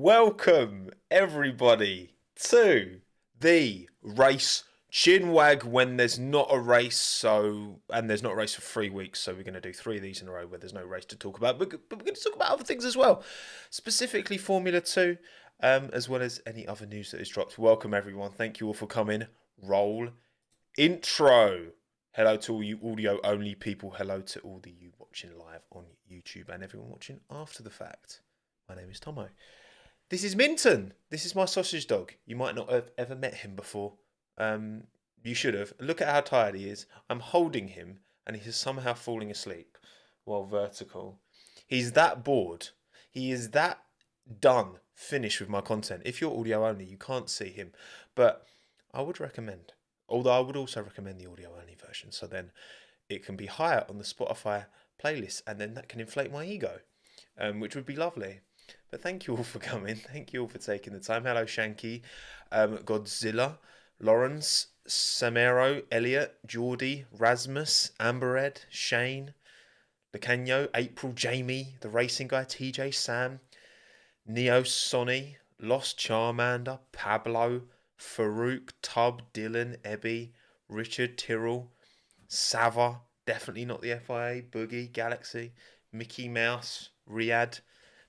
Welcome, everybody, to the race Chinwag when there's not a race. And there's not a race for 3 weeks, so we're going to do 3 of these in a row where there's no race to talk about. But we're going to talk about other things as well, specifically Formula 2, as well as any other news that is dropped. Welcome, everyone. Thank you all for coming. Roll intro. Hello to all you audio-only people. Hello to all the you watching live on YouTube and everyone watching after the fact. My name is Tommo. This is Minton. This is my sausage dog. You might not have ever met him before. You should have. Look at how tired he is. I'm holding him and he is somehow falling asleep while vertical. He's that bored. He is that done, finished with my content. If you're audio only, you can't see him. But I would recommend, although I would also recommend the audio only version. So then it can be higher on the Spotify playlist and then that can inflate my ego, which would be lovely. But thank you all for coming. Thank you all for taking the time. Hello, Shanky, Godzilla, Lawrence, Samero, Elliot, Geordie, Rasmus, Ambered, Shane, Lecanio, April, Jamie, the racing guy, TJ, Sam, Neo, Sonny, Lost Charmander, Pablo, Farouk, Tub, Dylan, Ebby, Richard, Tyrrell, Sava, definitely not the FIA, Boogie, Galaxy, Mickey Mouse, Riyadh,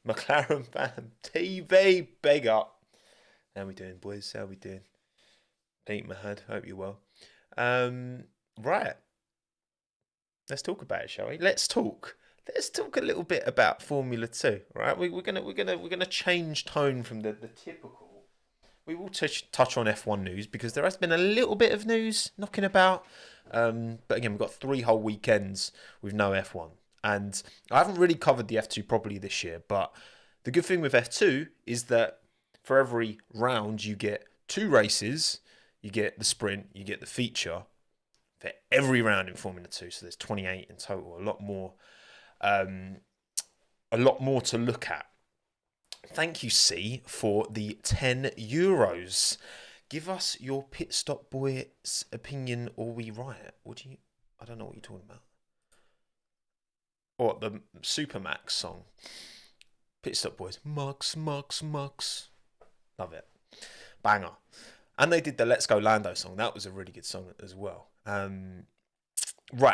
McLaren fan, TV, big up. How we doing, boys? How we doing? Eat my head. Hope you're well. Right. Let's talk about it, shall we? Let's talk a little bit about Formula 2. Right? We're gonna change tone from the typical. We will touch on F1 news because there has been a little bit of news knocking about. But again, we've got 3 whole weekends with no F1. And I haven't really covered the F2 properly this year, but the good thing with F2 is that for every round you get 2 races, you get the sprint, you get the feature for every round in Formula 2. So there's 28 in total, a lot more to look at. Thank you, C, for the €10. Give us your pit stop boy's opinion, or we riot. I don't know what you're talking about. Or the Supermax song. Pit Stop Boys. Mux. Love it. Banger. And they did the Let's Go Lando song. That was a really good song as well. Right,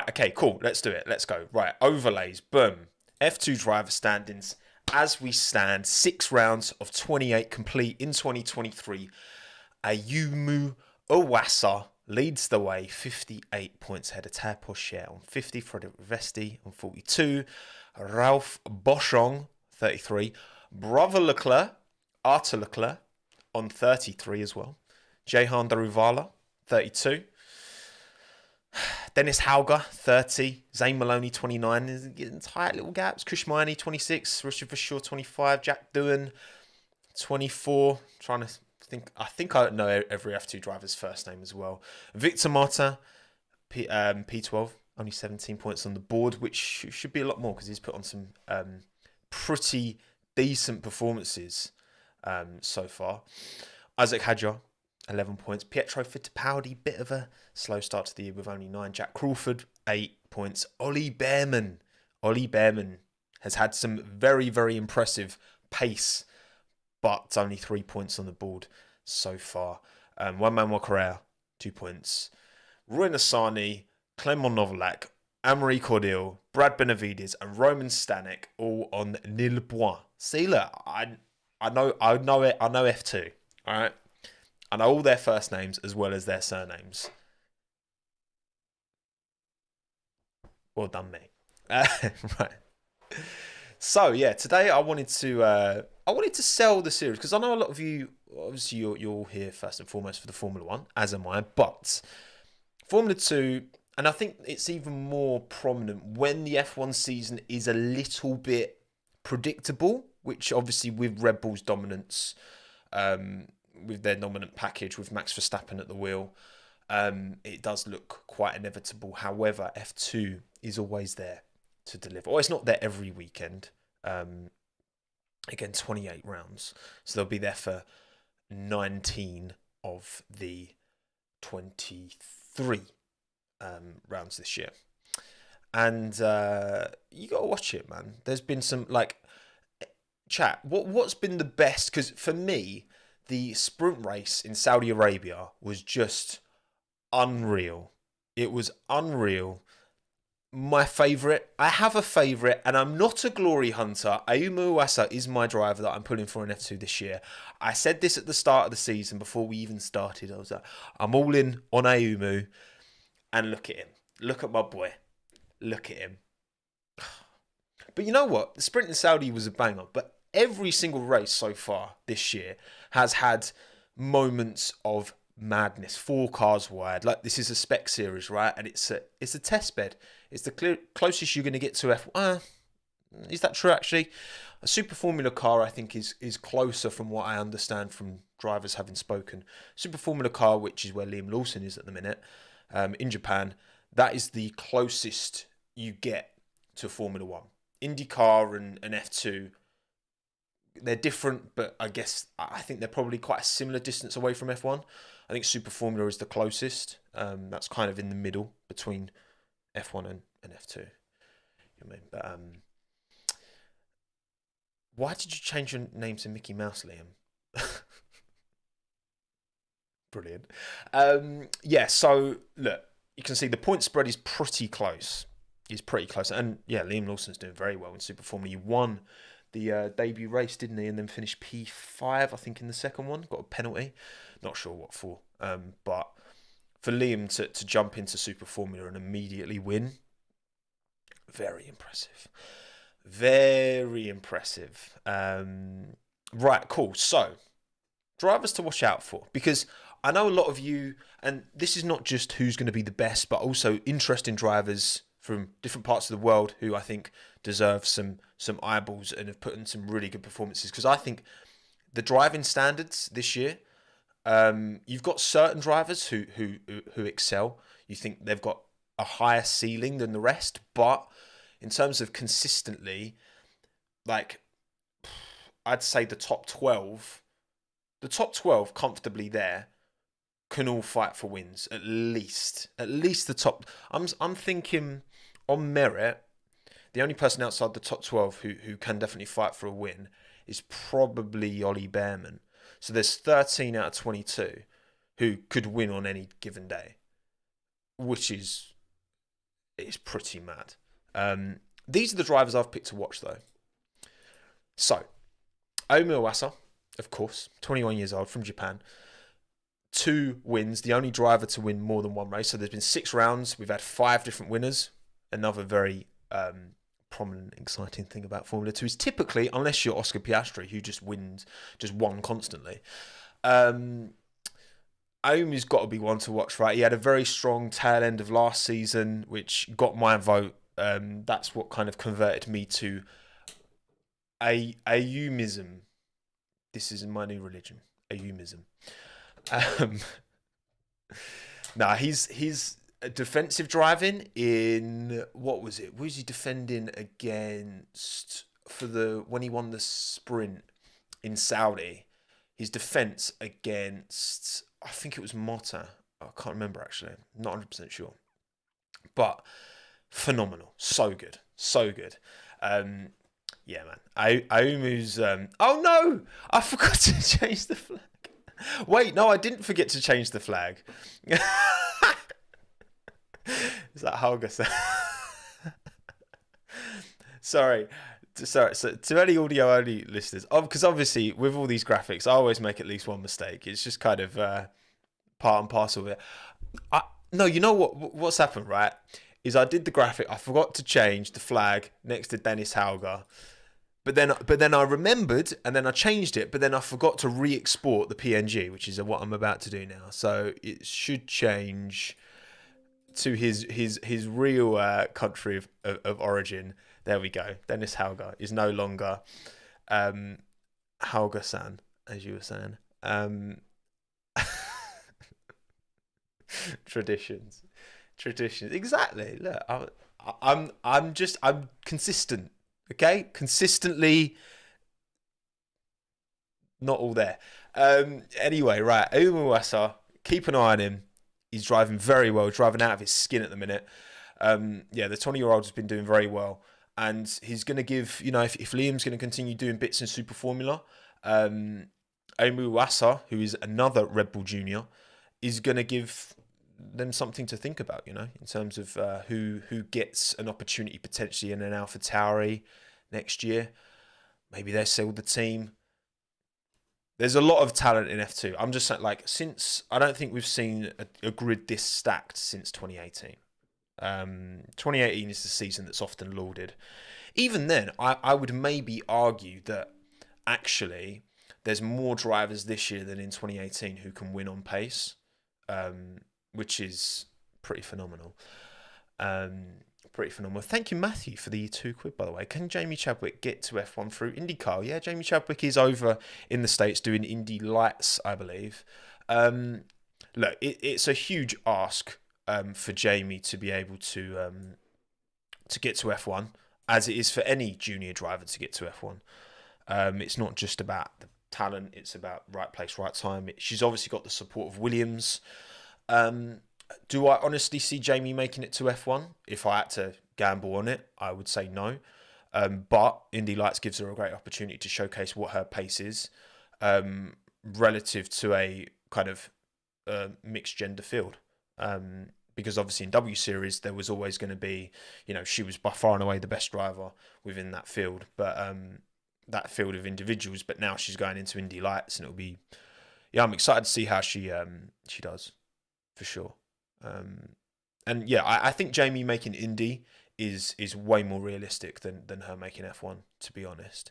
okay, cool. Let's do it. Let's go. Right, overlays. Boom. F2 driver standings. As we stand, 6 rounds of 28 complete in 2023. Ayumu Owasa leads the way, 58 points ahead of Tao Pocher on 50, Frederick Vesti on 42, Ralph Boschong, 33, Brother Leclerc, Arthur Leclerc on 33 as well, Jehan Daruvala, 32, Dennis Hauger, 30, Zane Maloney, 29, is getting tight little gaps, Kushmani, 26, Richard Verschoor, 25, Jack Doohan, 24, I think I know every F2 driver's first name as well. Victor Mata, P12, only 17 points on the board, which should be a lot more because he's put on some pretty decent performances so far. Isaac Hadjar, 11 points. Pietro Fittipaldi, bit of a slow start to the year with only 9. Jack Crawford, 8 points. Ollie Behrman has had some very, very impressive pace, but only 3 points on the board so far. Juan Manuel Correa, 2 points. Roy Nassani, Clement Novalak, Amory Cordial, Brad Benavides, and Roman Stanek all on nil points. See, look, I know F2. All right, I know all their first names as well as their surnames. Well done, me. Right. So yeah, today I wanted to sell the series because I know a lot of you, obviously you're all here first and foremost for the Formula 1, as am I, but Formula 2, and I think it's even more prominent when the F1 season is a little bit predictable, which obviously with Red Bull's dominance, with their dominant package with Max Verstappen at the wheel, it does look quite inevitable. However, F2 is always there to deliver. Well, it's not there every weekend. Again, 28 rounds. So they'll be there for 19 of the 23 rounds this year. And you got to watch it, man. There's been some, like, chat, what's been the best? Because for me, the sprint race in Saudi Arabia was just unreal. It was unreal. My favourite, I have a favourite, and I'm not a glory hunter. Ayumu Iwasa is my driver that I'm pulling for in F2 this year. I said this at the start of the season before we even started. I was like, I'm all in on Ayumu, and look at him. Look at my boy. Look at him. But you know what? The sprint in Saudi was a banger, but every single race so far this year has had moments of madness. 4 cars wide. Like, this is a spec series, right? And it's a test bed. It's the closest you're going to get to F1. Is that true, actually? A Super Formula car, I think, is closer from what I understand from drivers having spoken. Super Formula car, which is where Liam Lawson is at the minute, in Japan, that is the closest you get to Formula 1. IndyCar and F2, they're different, but I think they're probably quite a similar distance away from F1. I think Super Formula is the closest. That's kind of in the middle between F1 and F2. You know what I mean? But why did you change your name to Mickey Mouse, Liam? Brilliant. Yeah, so look, you can see the point spread is pretty close. It's pretty close. And yeah, Liam Lawson's doing very well in Super Formula. He won the debut race, didn't he? And then finished P5, I think, in the second one. Got a penalty. Not sure what for. But for Liam to jump into Super Formula and immediately win, very impressive. Very impressive. Right, cool. So, drivers to watch out for. Because I know a lot of you, and this is not just who's going to be the best, but also interesting drivers from different parts of the world who I think deserve some eyeballs and have put in some really good performances. Because I think the driving standards this year, you've got certain drivers who excel. You think they've got a higher ceiling than the rest, but in terms of consistently, like, I'd say the top 12 comfortably there can all fight for wins, at least the top. I'm thinking on merit, the only person outside the top 12 who can definitely fight for a win is probably Ollie Behrman. So there's 13 out of 22 who could win on any given day, which is pretty mad. These are the drivers I've picked to watch, though. So, Ayumu Iwasa, of course, 21 years old, from Japan. 2 wins, the only driver to win more than one race. So there's been 6 rounds. We've had 5 different winners. Another very prominent, exciting thing about Formula 2 is typically, unless you're Oscar Piastri, who just won constantly. Ayumu's got to be one to watch, right? He had a very strong tail end of last season, which got my vote. That's what kind of converted me to Ayumism. This is my new religion, Ayumism. He's defensive driving in, what was it? Who was he defending against when he won the sprint in Saudi? His defense against, I think it was Motta. I can't remember, actually. I'm not 100% sure. But phenomenal. So good. Yeah, man. Ayumu's... oh, no! I forgot to change the flag. Wait, no, I didn't forget to change the flag. Is that Hauger? Sorry. So to any audio only listeners, because obviously with all these graphics, I always make at least one mistake. It's just kind of part and parcel of it. No, you know what's happened, right? Is I did the graphic, I forgot to change the flag next to Dennis Hauger. But then I remembered, and then I changed it, but then I forgot to re-export the PNG, which is what I'm about to do now. So it should change to his real country of origin. There we go. Dennis Hauger is no longer Hauger-san, as you were saying. Traditions. Exactly. Look, I'm consistent. Okay, consistently not all there. Anyway, right, Ayumu Iwasa, keep an eye on him. He's driving very well, driving out of his skin at the minute. The 20-year-old has been doing very well. and he's going to give, if Liam's going to continue doing bits in Super Formula, Emu Wassa, who is another Red Bull Junior, is going to give them something to think about, in terms of who gets an opportunity potentially in an AlphaTauri next year. Maybe they sell the team. There's a lot of talent in F2. I'm just saying, I don't think we've seen a grid this stacked since 2018. 2018 is the season that's often lauded. Even then, I would maybe argue that actually there's more drivers this year than in 2018 who can win on pace, which is pretty phenomenal. Thank you, Matthew, for the £2, by the way. Can Jamie Chadwick get to F1 through IndyCar? Yeah, Jamie Chadwick is over in the States doing Indy Lights, I believe. Look, it's a huge ask for Jamie to be able to get to F1, as it is for any junior driver to get to F1. It's not just about the talent, it's about right place, right time. She's obviously got the support of Williams. Do I honestly see Jamie making it to F1? If I had to gamble on it, I would say no. But Indy Lights gives her a great opportunity to showcase what her pace is relative to a kind of mixed gender field. Because obviously in W Series, there was always going to be, she was by far and away the best driver within that field. But that field of individuals. But now she's going into Indy Lights, and it'll be, I'm excited to see how she does, for sure. And yeah, I think Jamie making Indy is way more realistic than her making F1, to be honest.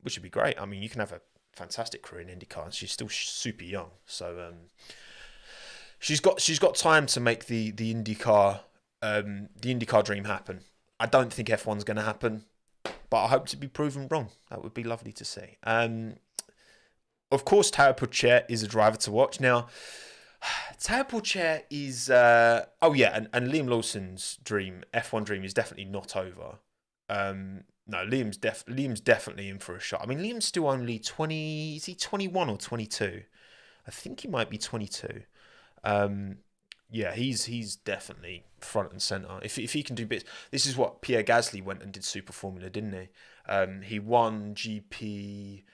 Which would be great. I mean, you can have a fantastic career in IndyCar, and she's still super young, so she's got time to make the IndyCar dream happen. I don't think F1's going to happen, but I hope to be proven wrong. That would be lovely to see. Of course, Tao Pourchaire is a driver to watch now. Tao Pourchaire is and Liam Lawson's F1 dream is definitely not over. No, Liam's definitely in for a shot. I mean, Liam's still only 20. Is he 21 or 22? I think he might be 22. Yeah, he's definitely front and center. If he can do bits, this is what Pierre Gasly went and did Super Formula, didn't he? He won GP.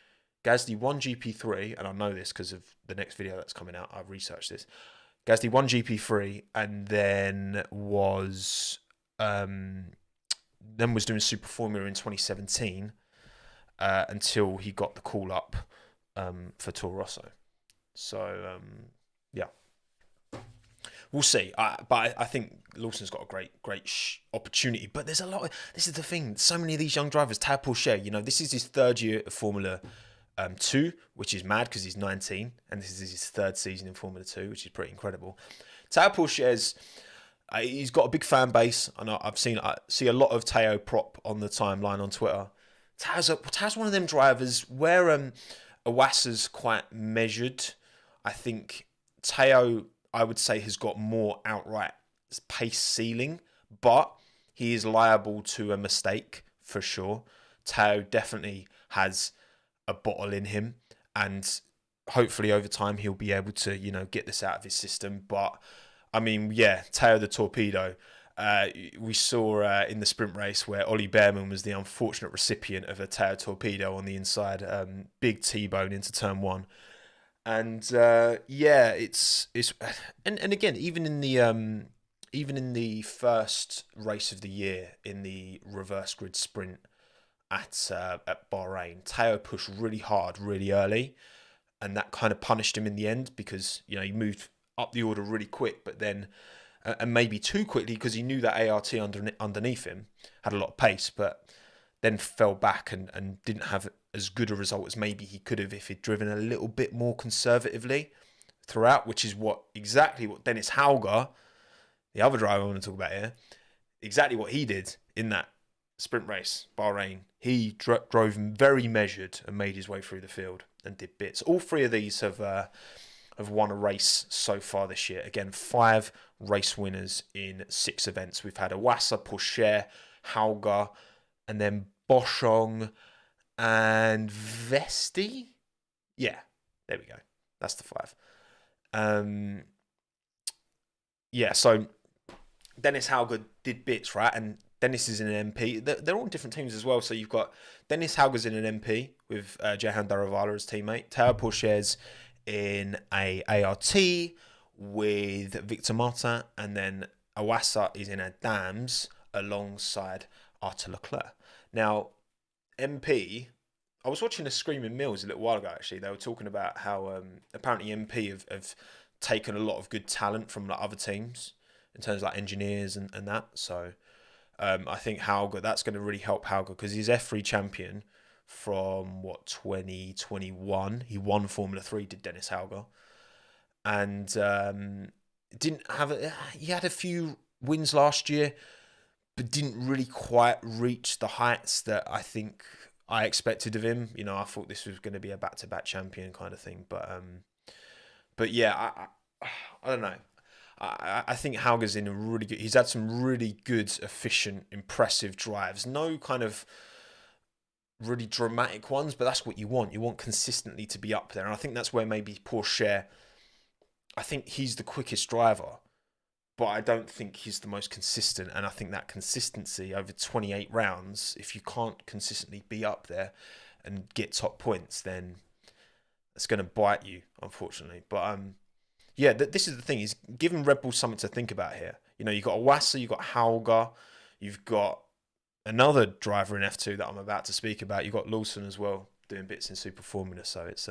Gasly won GP3, and I know this because of the next video that's coming out. I've researched this. Gasly won GP3, and then was doing Super Formula in 2017 until he got the call up for Toro Rosso. So yeah, we'll see. But I think Lawson's got a great opportunity. But there's a lot. This is the thing. So many of these young drivers. Tao Pourchaire, this is his third year of Formula 2, which is mad because he's 19, and this is his third season in Formula 2, which is pretty incredible. Tao Pourchaire's he's got a big fan base, and I see a lot of Tao prop on the timeline on Twitter. Tao's one of them drivers where Iwasa's quite measured. I think Tao, I would say, has got more outright pace ceiling, but he is liable to a mistake for sure. Tao definitely has a bottle in him, and hopefully over time he'll be able to get this out of his system. But I mean, yeah, Tao the Torpedo, we saw in the sprint race where Ollie Behrman was the unfortunate recipient of a Tao Torpedo on the inside, big T-bone into turn 1. And yeah, it's and again, even in the first race of the year in the reverse grid sprint at Bahrain, Tao pushed really hard, really early, and that kind of punished him in the end because he moved up the order really quick, but then and maybe too quickly because he knew that ART underneath him had a lot of pace, but then fell back and didn't have as good a result as maybe he could have if he'd driven a little bit more conservatively throughout, which is exactly what Dennis Hauger, the other driver I want to talk about here, exactly what he did in that sprint race, Bahrain. He drove very measured and made his way through the field and did bits. All three of these have won a race so far this year. Again, 5 race winners in 6 events. We've had Iwasa, Pourchaire, Hauger, and then Boschong and Vesti. Yeah, there we go. That's the 5. Yeah, so Dennis Hauger did bits, right? And Dennis is in an MP. They're all in different teams as well. So you've got Dennis Hauger's in an MP with Jehan Daravala as teammate. Tao Pourchaires in a ART with Victor Martin, and then Awassa is in a DAMS alongside Arthur Leclerc. Now, MP, I was watching a Screaming Mills a little while ago, actually. They were talking about how apparently MP have taken a lot of good talent from like other teams in terms of like engineers and that. So I think Hauger, that's going to really help Hauger because he's F3 champion from 2021. He won Formula 3, did Dennis Hauger. And he had a few wins last year, but didn't really quite reach the heights that I think I expected of him. You know, I thought this was going to be a back-to-back champion kind of thing. But yeah, I don't know. I think Hauger's in a really good... He's had some really good, efficient, impressive drives. No kind of really dramatic ones, but that's what you want. You want consistently to be up there. And I think that's where maybe Pourchaire... I think he's the quickest driver, but I don't think he's the most consistent. And I think that consistency over 28 rounds, if you can't consistently be up there and get top points, then it's going to bite you, unfortunately. But yeah, this is the thing. He's giving Red Bull something to think about here. You know, you've got Awassa, you've got Hauger, you've got another driver in F2 that I'm about to speak about. You've got Lawson as well, doing bits in Super Formula. So it's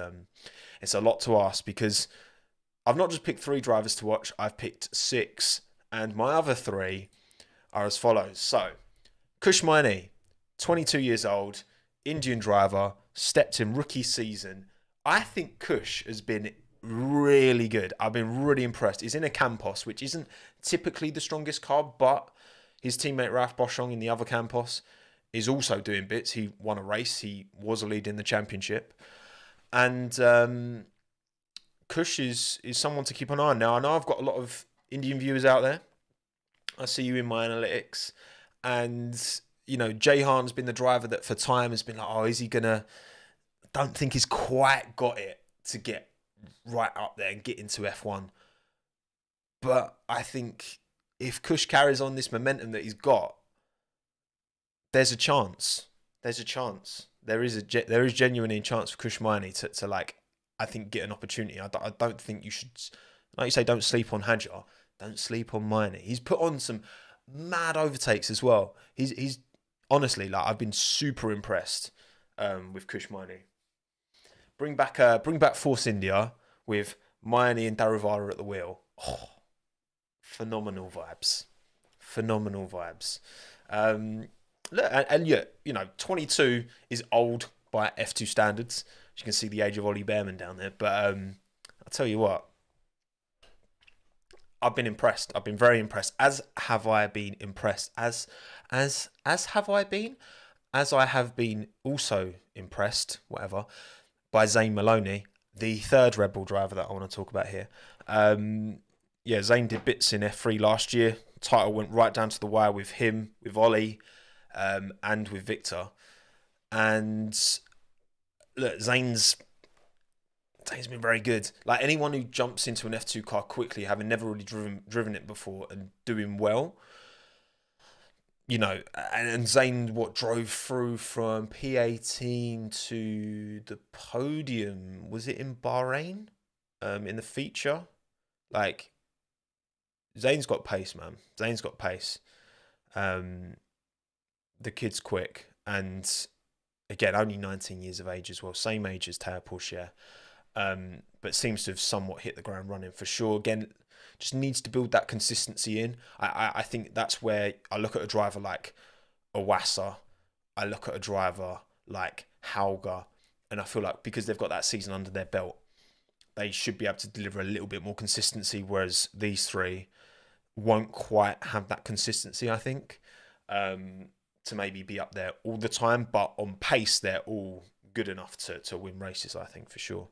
a lot to ask because I've not just picked 3 drivers to watch. I've picked 6, and my other 3 are as follows. So, Kush Maini, 22 years old, Indian driver, stepped in rookie season. I think Kush has been really good. I've been really impressed. He's in a Campos, which isn't typically the strongest car, but his teammate Ralph Boschung in the other Campos is also doing bits. He won a race. He was a lead in the championship. And Kush is someone to keep an eye on. Now, I know I've got a lot of Indian viewers out there. I see you in my analytics. And, you know, Jehan's been the driver that for time has been like, oh, is he going to... Don't think he's quite got it to get right up there and get into F1. But I think if Kush carries on this momentum that he's got, there's a chance. There's a chance. There is genuinely a chance for Kush Maini to like, I think, get an opportunity. I don't think you should, like you say, don't sleep on Hadjar. Don't sleep on Maini. He's put on some mad overtakes as well. He's honestly, like, I've been super impressed with Kush Maini. Bring back Force India with Maini and Daruvala at the wheel. Oh, phenomenal vibes. Phenomenal vibes. Look, and yeah, you know, 22 is old by F2 standards. As you can see the age of Ollie Behrman down there. But I'll tell you what, I've been impressed. I've been very impressed. As have I been impressed. As have I been. As I have been also impressed, whatever, by Zane Maloney, the third Red Bull driver that I want to talk about here. Yeah, Zane did bits in F3 last year. Title went right down to the wire with him, with Ollie, and with Victor. And look, Zane's been very good. Like, anyone who jumps into an F2 car quickly, having never really driven it before and doing well, you know, and Zane, drove through from P18 to the podium? Was it in Bahrain? In the feature? Like, Zane's got pace, man. Zane's got pace. The kid's quick. And again, only 19 years of age as well. Same age as Tao Pourchaire. But seems to have somewhat hit the ground running for sure. Again, just needs to build that consistency in. I think that's where I look at a driver like Awassa. I look at a driver like Hauger. And I feel like because they've got that season under their belt, they should be able to deliver a little bit more consistency, whereas these 3 won't quite have that consistency, I think, to maybe be up there all the time. But on pace, they're all good enough to win races, I think, for sure.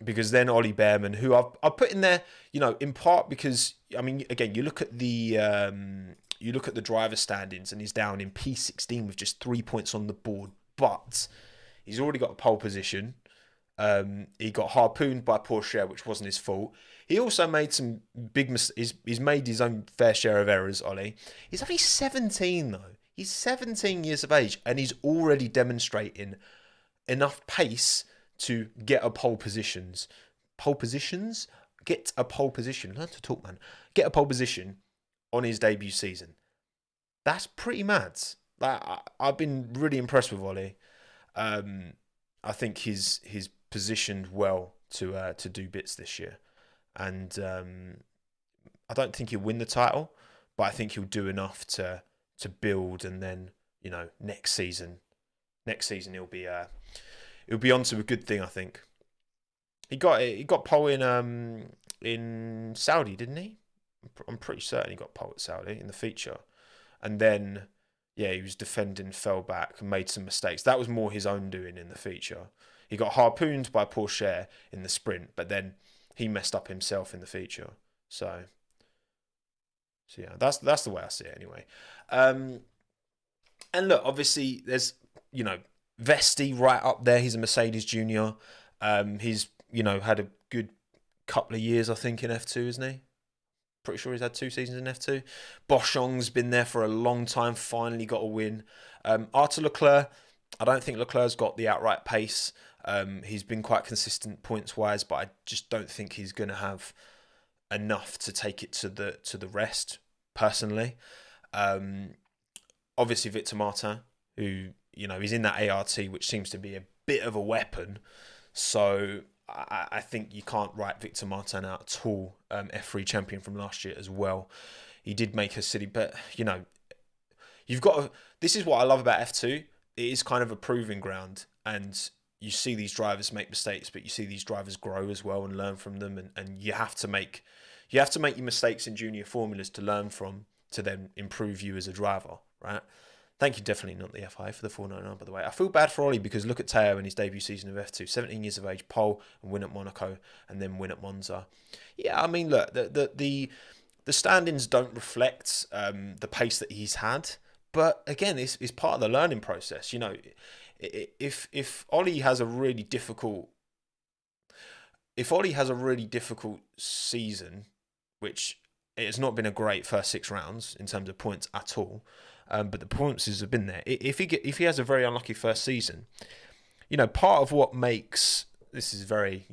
Because then Ollie Behrman, who I've put in there, you know, in part because, I mean, again, you look at the driver standings and he's down in P16 with just 3 points on the board, but he's already got a pole position. He got harpooned by Porsche, which wasn't his fault. He also made some big mistakes. He's made his own fair share of errors, Ollie. He's only 17, though. He's 17 years of age, and he's already demonstrating enough pace to get a pole positions. Pole positions? Get a pole position. Learn to talk, man. Get a pole position on his debut season. That's pretty mad. Like, I've been really impressed with Ollie. I think he's positioned well to do bits this year, and I don't think he'll win the title, but I think he'll do enough to build, and then next season he'll be onto a good thing. I think he got pole in Saudi, didn't he? I'm pretty certain he got pole at Saudi in the feature, and then he was defending, fell back, made some mistakes. That was more his own doing in the feature. He got harpooned by Porsche in the sprint, but then he messed up himself in the feature. So yeah, that's the way I see it anyway. And look, obviously there's Vesti right up there. He's a Mercedes junior. He's had a good couple of years, I think, in F2, isn't he? Pretty sure he's had 2 seasons in F2. Boschong's been there for a long time, finally got a win. Arthur Leclerc, I don't think Leclerc's got the outright pace. He's been quite consistent points-wise, but I just don't think he's going to have enough to take it to the rest, personally. Obviously, Victor Martin, who, he's in that ART, which seems to be a bit of a weapon. So I think you can't write Victor Martin out at all. F3 champion from last year as well. He did make a city, but you've got to, this is what I love about F2. It is kind of a proving ground, and you see these drivers make mistakes, but you see these drivers grow as well and learn from them, and you have to make your mistakes in junior formulas to learn from, to then improve you as a driver, right? Thank you, definitely not the FI for the 499, by the way. I feel bad for Ollie because look at Teo in his debut season of F2. 17 years of age, pole, and win at Monaco, and then win at Monza. Yeah, I mean, look, the standings don't reflect the pace that he's had. But again, it's part of the learning process. If Ollie has a really difficult season, which it has not been a great first 6 rounds in terms of points at all, but the points have been there. If he has a very unlucky first season, part of what makes this is very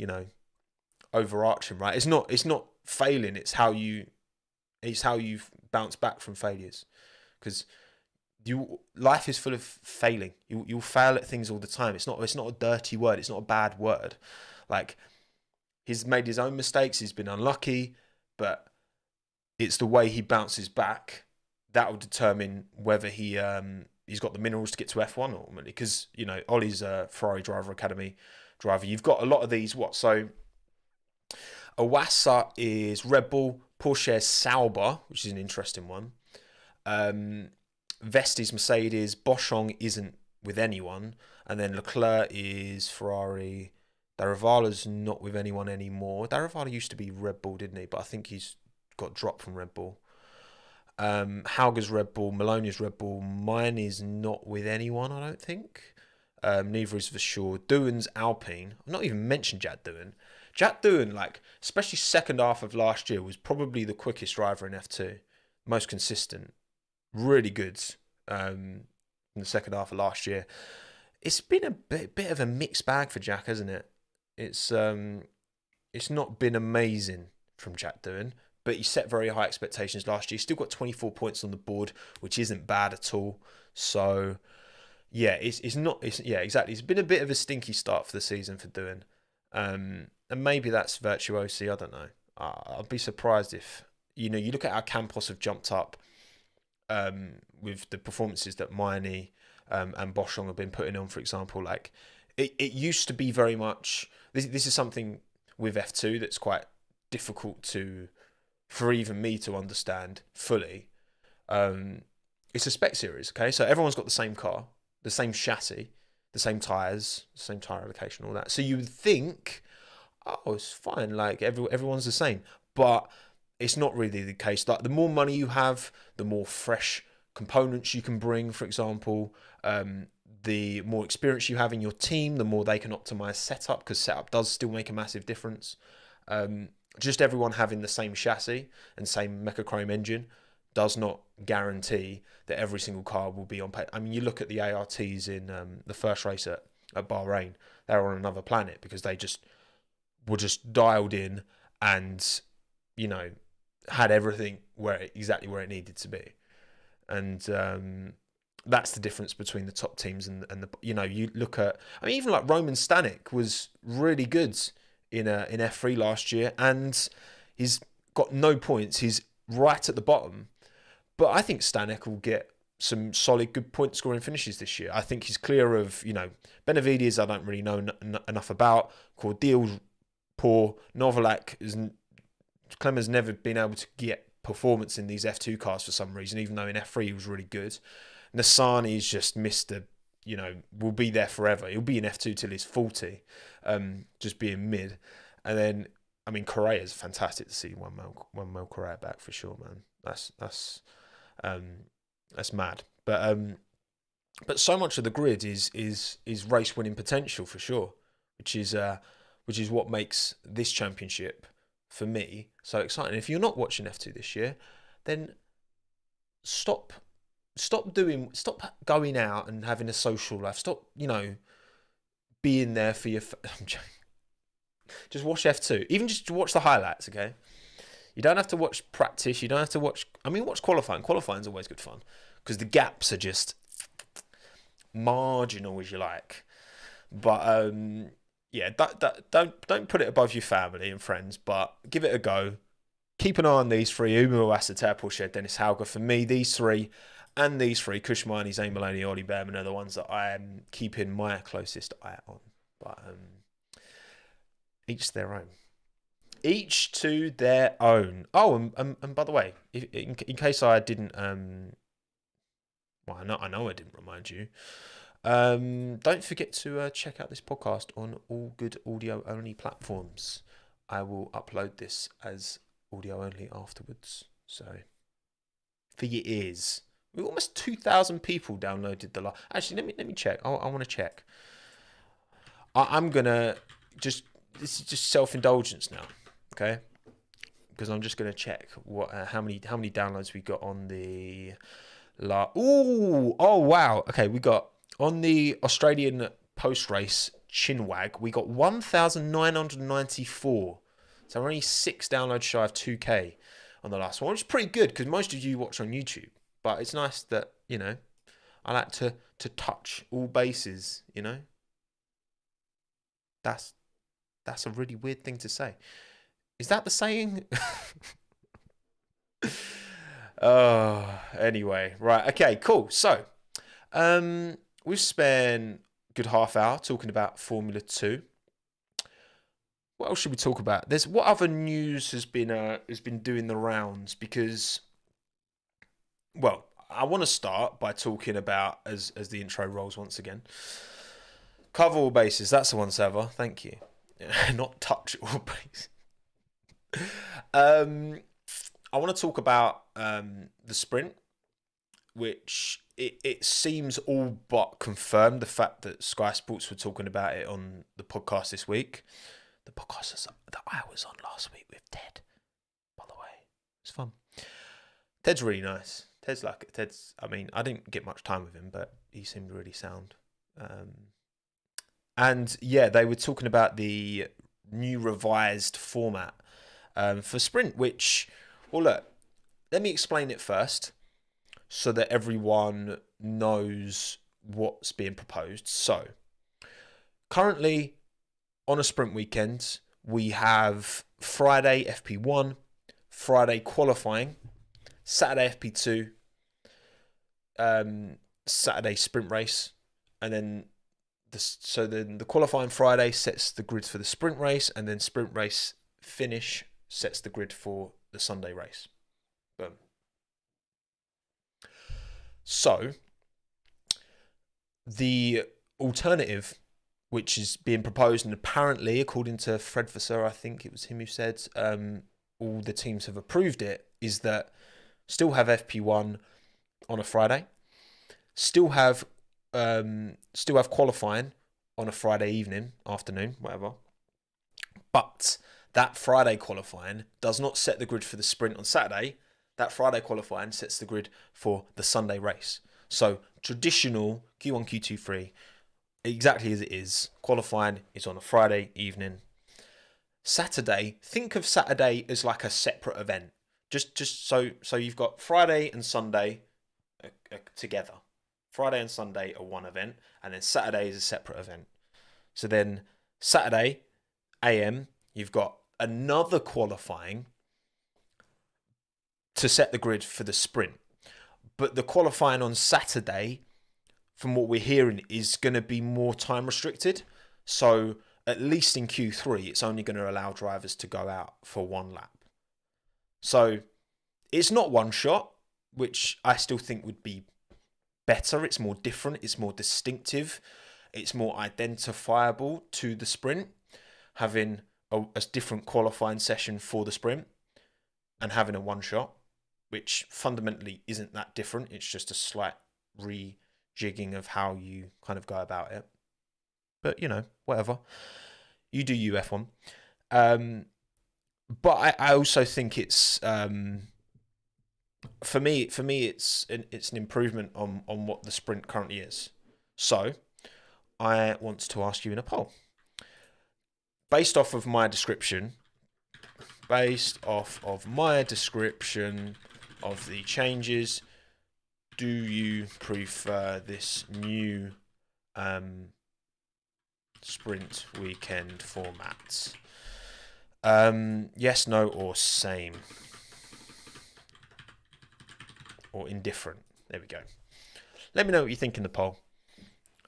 overarching, right? It's not failing. It's how you bounce back from failures, because life is full of failing. You'll fail at things all the time. It's not a dirty word. It's not a bad word. Like, he's made his own mistakes. He's been unlucky, but it's the way he bounces back that will determine whether he's got the minerals to get to F1 ultimately. Because Ollie's a Ferrari Driver Academy driver. You've got a lot of these. So Iwasa is Red Bull, Porsche Sauber, which is an interesting one. Vesti's Mercedes, Boschong isn't with anyone, and then Leclerc is Ferrari. Daravala's not with anyone anymore. Daravala used to be Red Bull, didn't he? But I think he's got dropped from Red Bull. Hauger's Red Bull, Maloney's Red Bull. Mine is not with anyone, I don't think. Neither is for sure. Doohan's Alpine. I've not even mentioned Jack Doohan. Jack Doohan, especially second half of last year, was probably the quickest driver in F2. Most consistent. Really good in the second half of last year. It's been a bit of a mixed bag for Jack, hasn't it? It's not been amazing from Jack Doohan, but he set very high expectations last year. He's still got 24 points on the board, which isn't bad at all. So yeah, exactly. It's been a bit of a stinky start for the season for Doohan, and maybe that's virtuosi. I don't know. I'd be surprised if you look at how Campos have jumped up. With the performances that Miney and Boschong have been putting on, for example, it used to be very much. This is something with F2 that's quite difficult for even me to understand fully. It's a spec series, okay? So everyone's got the same car, the same chassis, the same tyres, the same tyre allocation, all that. So you would think, oh, it's fine, everyone's the same, but it's not really the case. The more money you have, the more fresh components you can bring, for example, the more experience you have in your team, the more they can optimize setup, because setup does still make a massive difference. Just everyone having the same chassis and same Mechachrome engine does not guarantee that every single car will be on pace. I mean, you look at the ARTs in the first race at Bahrain, they were on another planet because they just were just dialed in and, you know, had everything exactly where it needed to be. And that's the difference between the top teams and the, you know, you look at, I mean, even like Roman Stanek was really good in F3 last year, and he's got no points. He's right at the bottom. But I think Stanek will get some solid, good point scoring finishes this year. I think he's clear of, you know, Benavides I don't really know enough about. Cordeel's poor. Novalak Clemens never been able to get performance in these F2 cars for some reason, even though in F3 he was really good. Nassani's just missed you know, will be there forever. He'll be in F2 till he's 40, just being mid. And then, I mean, Correa's fantastic to see one Mel Correa back for sure, man. That's mad. But so much of the grid is race winning potential for sure, which is what makes this championship for me so exciting. If you're not watching F2 this year, then stop going out and having a social life. Stop, you know, being there for your. Just watch F2. Even just watch the highlights, okay? You don't have to watch practice. You don't have to watch. I mean, watch qualifying. Qualifying's always good fun because the gaps are just marginal, as you like. But yeah, don't put it above your family and friends, but give it a go. Keep an eye on these three: Umo Asseter, Porsche, Dennis Hauger. For me, these three and these three, Kushmani, Zane Maloney, Ollie Behrman, are the ones that I am keeping my closest eye on. But each their own. Each to their own. Oh, and by the way, in case I didn't, well, I know I didn't remind you. Don't forget to check out this podcast on all good audio only platforms. I will upload this as audio only afterwards. So for your ears, we've almost 2,000 people downloaded the last. Actually, let me check. I want to check. I'm gonna just. This is just self-indulgence now, okay? Because I'm just gonna check what how many downloads we got on the oh wow. Okay, we got on the Australian post-race Chinwag, we got 1,994. So we're only 6 downloads shy of 2K on the last one, which is pretty good because most of you watch on YouTube. But it's nice that, you know, I like to touch all bases, you know? That's a really weird thing to say. Is that the saying? Oh, anyway. Right, okay, cool. So, we've spent a good half hour talking about Formula 2. What else should we talk about? What other news has been doing the rounds? Because, well, I want to start by talking about, as the intro rolls once again, cover all bases. That's the one, Sava. Thank you. Not touch all bases. I want to talk about the sprint, which it seems all but confirmed. The fact that Sky Sports were talking about it on the podcast this week. The podcast that I was on last week with Ted, by the way. It's fun. Ted's really nice. Ted's, I mean, I didn't get much time with him, but he seemed really sound. And yeah, they were talking about the new revised format for sprint, which, well, look, let me explain it first so that everyone knows what's being proposed. So, currently, on a sprint weekend, we have Friday FP1, Friday qualifying, Saturday FP2, Saturday sprint race, and then the qualifying Friday sets the grid for the sprint race, and then sprint race finish sets the grid for the Sunday race. Boom. So, the alternative, which is being proposed, and apparently, according to Fred Vasseur, I think it was him who said, all the teams have approved it, is that still have FP1 on a Friday, still have still have qualifying on a Friday evening, afternoon, whatever. But that Friday qualifying does not set the grid for the sprint on Saturday. That Friday qualifying sets the grid for the Sunday race. So traditional Q1, Q2, 3, exactly as it is. Qualifying is on a Friday evening. Saturday, think of Saturday as like a separate event. Just so you've got Friday and Sunday together. Friday and Sunday are one event, and then Saturday is a separate event. So then Saturday AM, you've got another qualifying to set the grid for the sprint. But the qualifying on Saturday, from what we're hearing, is going to be more time restricted. So at least in Q3, it's only going to allow drivers to go out for one lap. So it's not one shot, which I still think would be better. It's more different. It's more distinctive. It's more identifiable to the sprint. Having a different qualifying session for the sprint and having a one shot, which fundamentally isn't that different. It's just a slight rejigging of how you kind of go about it. But, you know, whatever. You do you, F1. But I also think it's... For me, it's an improvement on what the sprint currently is. So, I want to ask you in a poll. Based off of my description of the changes, do you prefer this new sprint weekend format? Yes, no, or same? Or indifferent? There we go. Let me know what you think in the poll.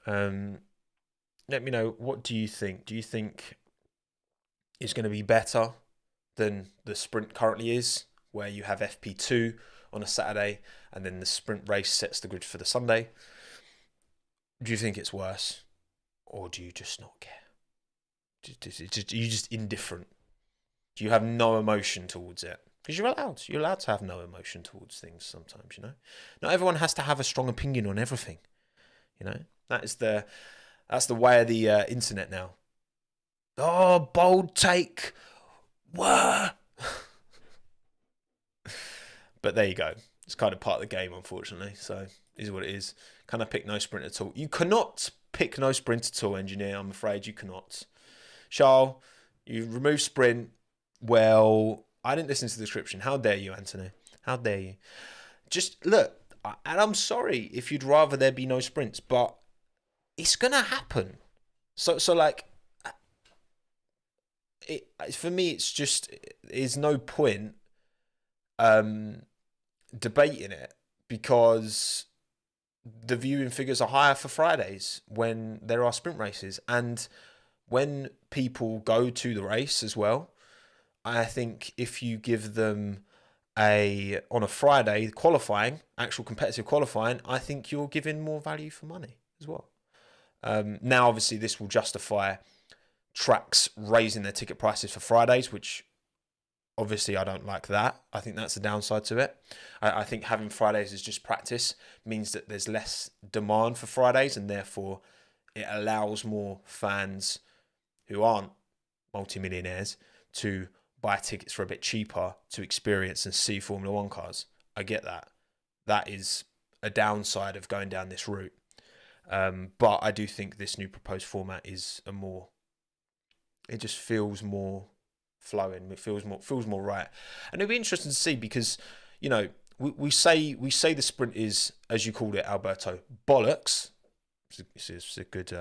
Let me know, what do you think? Do you think it's going to be better than the sprint currently is, where you have FP2 on a Saturday and then the sprint race sets the grid for the Sunday? Do you think it's worse, or do you just not care? Are you just indifferent? Do you have no emotion towards it? Because you're allowed to have no emotion towards things sometimes, you know. Not everyone has to have a strong opinion on everything, you know. That's the way of the internet now. Oh, bold take. What? But there you go. It's kind of part of the game, unfortunately. So it is what it is. Can I pick no sprint at all? You cannot pick no sprint at all, engineer. I'm afraid you cannot. Charles, you remove sprint. Well, I didn't listen to the description. How dare you, Anthony? How dare you? Just look, and I'm sorry if you'd rather there be no sprints, but it's gonna happen. So like, for me, it's just, there's no point debating it, because the viewing figures are higher for Fridays when there are sprint races, and when people go to the race as well. I think if you give them on a Friday qualifying, actual competitive qualifying, I think you're giving more value for money as well. Now, obviously, this will justify tracks raising their ticket prices for Fridays, which obviously I don't like that. I think that's the downside to it. I think having Fridays as just practice means that there's less demand for Fridays, and therefore it allows more fans who aren't multimillionaires to buy tickets for a bit cheaper to experience and see Formula One cars. I get that. That is a downside of going down this route. But I do think this new proposed format is it just feels more flowing. It feels more right. And it'll be interesting to see, because, you know, we say the sprint is, as you called it, Alberto, bollocks. It's a good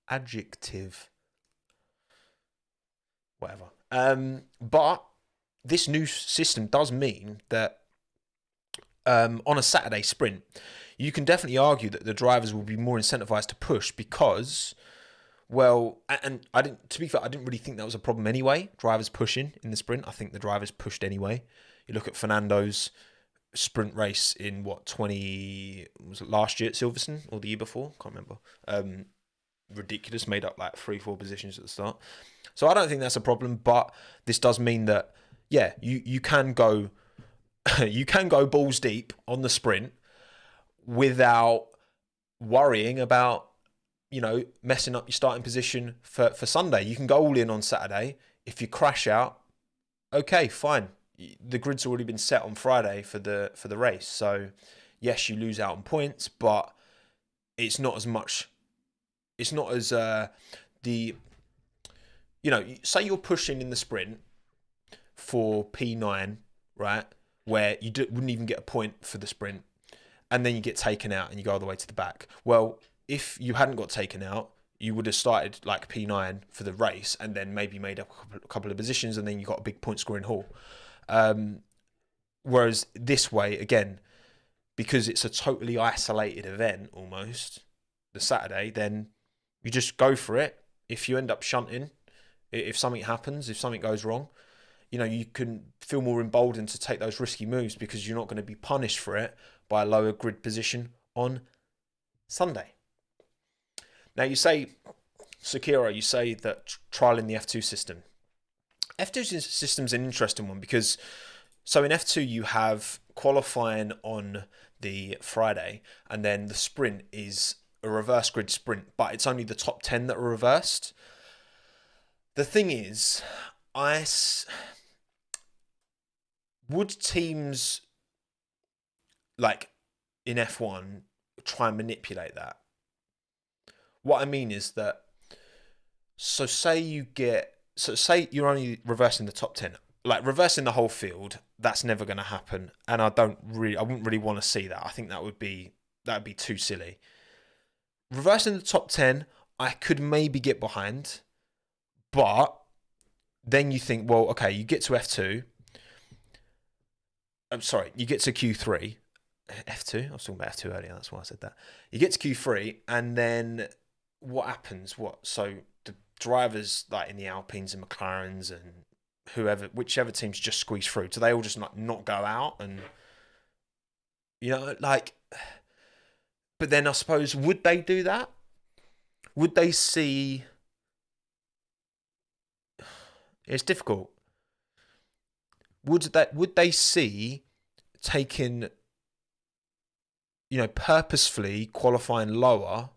adjective, whatever. But this new system does mean that on a Saturday sprint, you can definitely argue that the drivers will be more incentivized to push, because, well, and to be fair, I didn't really think that was a problem anyway, drivers pushing in the sprint. I think the drivers pushed anyway. You look at Fernando's sprint race in was it last year at Silverstone or the year before? Can't remember. Ridiculous, made up like 3-4 positions at the start. So I don't think that's a problem, but this does mean that, yeah, you can go you can go balls deep on the sprint without worrying about, messing up your starting position for Sunday. You can go all in on Saturday. If you crash out, okay, fine. The grid's already been set on Friday for the race. So yes, you lose out on points, but it's not as much. It's not as say you're pushing in the sprint for P9, right? Where you wouldn't even get a point for the sprint, and then you get taken out and you go all the way to the back. Well, if you hadn't got taken out, you would have started like P9 for the race and then maybe made up a couple of positions, and then you got a big point scoring haul. Whereas this way, again, because it's a totally isolated event almost, the Saturday, then you just go for it. If you end up shunting, if something happens, if something goes wrong, you can feel more emboldened to take those risky moves because you're not going to be punished for it by a lower grid position on Sunday. Now you say, Sakira, you say that trialing the F2 system. F2 system's an interesting one because, so in F2 you have qualifying on the Friday, and then the sprint is a reverse grid sprint, but it's only the top 10 that are reversed. The thing is, would teams like in F1 try and manipulate that? What I mean is that, say you're only reversing the top 10, like reversing the whole field, that's never going to happen. And I wouldn't really want to see that. I think that would be too silly. Reversing the top 10, I could maybe get behind, but then you think, well, okay, you get to F2. I'm sorry, you get to Q3. F2? I was talking about F2 earlier, that's why I said that. You get to Q3, and then what happens? So the drivers, like in the Alpines and McLarens and whichever teams just squeeze through, do they all just not go out? And, but then I suppose, would they do that? Would they see... It's difficult. Would they see taking, purposefully qualifying lower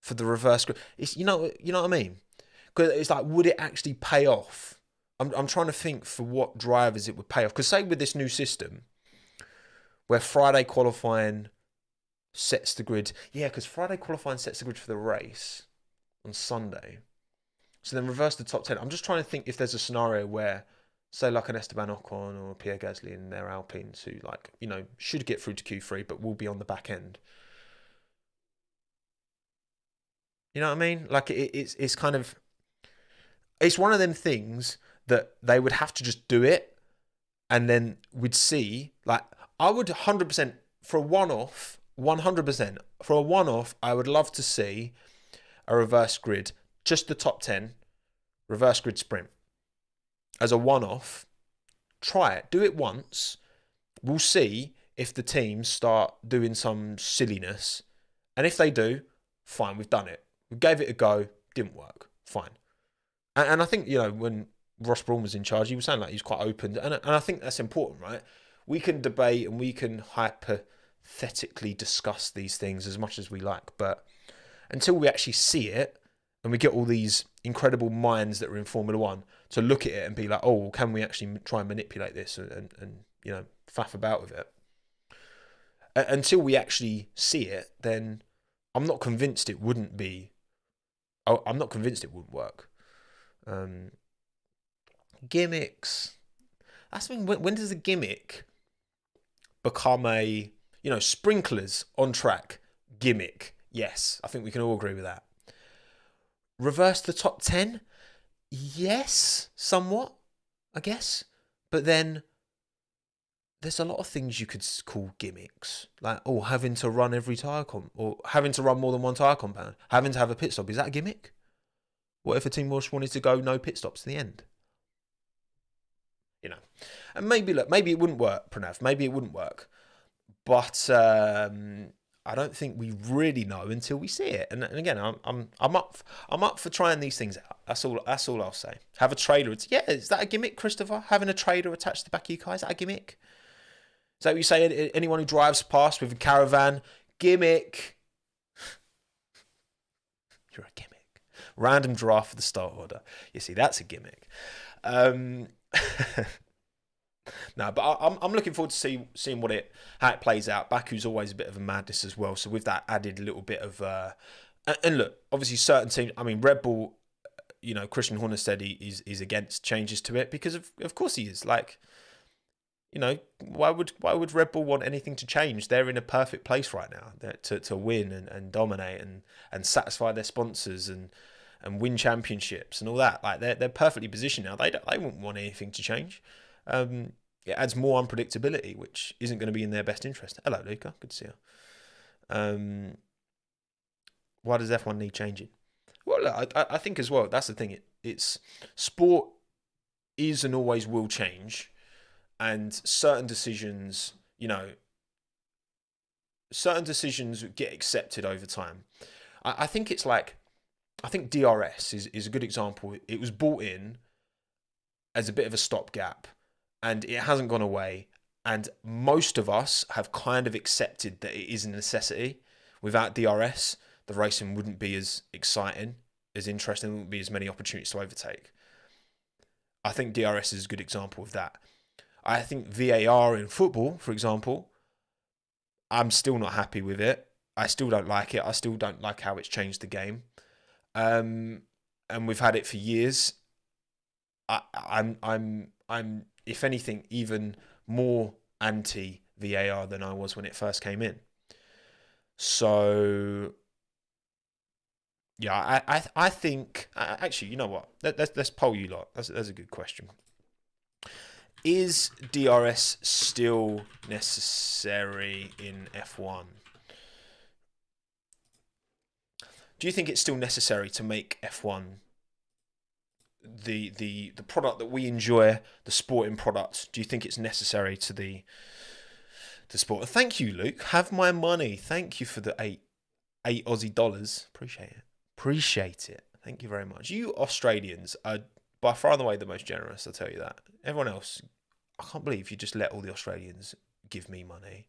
for the reverse grid? It's you know what I mean? Because it's like, would it actually pay off? I'm trying to think for what drivers it would pay off. Because say with this new system, where Friday qualifying sets the grid, because Friday qualifying sets the grid for the race on Sunday. So then reverse the top 10. I'm just trying to think if there's a scenario where, say, like an Esteban Ocon or Pierre Gasly in their Alpines who, should get through to Q3 but will be on the back end. You know what I mean? Like, it's kind of... It's one of them things that they would have to just do it, and then we'd see... Like, I would 100%, for a one-off, 100%, for a one-off, I would love to see a reverse grid, just the top 10, reverse grid sprint. As a one-off, try it. Do it once. We'll see if the teams start doing some silliness. And if they do, fine, we've done it. We gave it a go, didn't work. Fine. And I think, when Ross Brawn was in charge, he was saying he was quite open. And I think that's important, right? We can debate and we can hypothetically discuss these things as much as we like. But until we actually see it, and we get all these incredible minds that are in Formula One to look at it and be like, oh, can we actually try and manipulate this and faff about with it? Until we actually see it, then I'm not convinced it wouldn't be. I'm not convinced it wouldn't work. Gimmicks. That's when does a gimmick become a sprinklers on track gimmick? Yes, I think we can all agree with that. Reverse the top 10? Yes, somewhat, I guess. But then there's a lot of things you could call gimmicks. Like, having to run every tyre or having to run more than one tyre compound. Having to have a pit stop. Is that a gimmick? What if a team just wanted to go no pit stops to the end? And maybe it wouldn't work, Pranav. Maybe it wouldn't work. But I don't think we really know until we see it. And again, I'm up for trying these things out. That's all I'll say. Have a trailer. Is that a gimmick, Christopher? Having a trailer attached to the back of your car, is that a gimmick? Is that what you say? Anyone who drives past with a caravan, gimmick. You're a gimmick. Random draft for the start order. You see, that's a gimmick. No, but I'm looking forward to seeing how it plays out. Baku's always a bit of a madness as well. So with that added little bit of and look, obviously certain teams. I mean, Red Bull. Christian Horner said he's against changes to it because of course he is. Like, why would Red Bull want anything to change? They're in a perfect place right now to win and dominate and satisfy their sponsors and win championships and all that. Like they're perfectly positioned now. They wouldn't want anything to change. It adds more unpredictability, which isn't going to be in their best interest. Hello, Luca. Good to see you. Why does F1 need changing? Well, look, I think as well, that's the thing. It's sport is and always will change. And certain decisions, get accepted over time. I think it's like, I think DRS is a good example. It was brought in as a bit of a stopgap and it hasn't gone away. And most of us have kind of accepted that it is a necessity. Without DRS, the racing wouldn't be as exciting, as interesting, there wouldn't be as many opportunities to overtake. I think DRS is a good example of that. I think VAR in football, for example, I'm still not happy with it. I still don't like it. I still don't like how it's changed the game. And we've had it for years. I'm if anything even more anti VAR than I was when it first came in. So yeah, I think actually, you know what? Let's poll you lot. That's a good question. Is DRS still necessary in F1? Do you think it's still necessary to make F1 the product that we enjoy, the sporting product? Do you think it's necessary to the sport? Thank you, Luke. Have my money. Thank you for the eight Aussie dollars. Appreciate it. Thank you very much. You Australians are by far and away the most generous, I'll tell you that. Everyone else, I can't believe you just let all the Australians give me money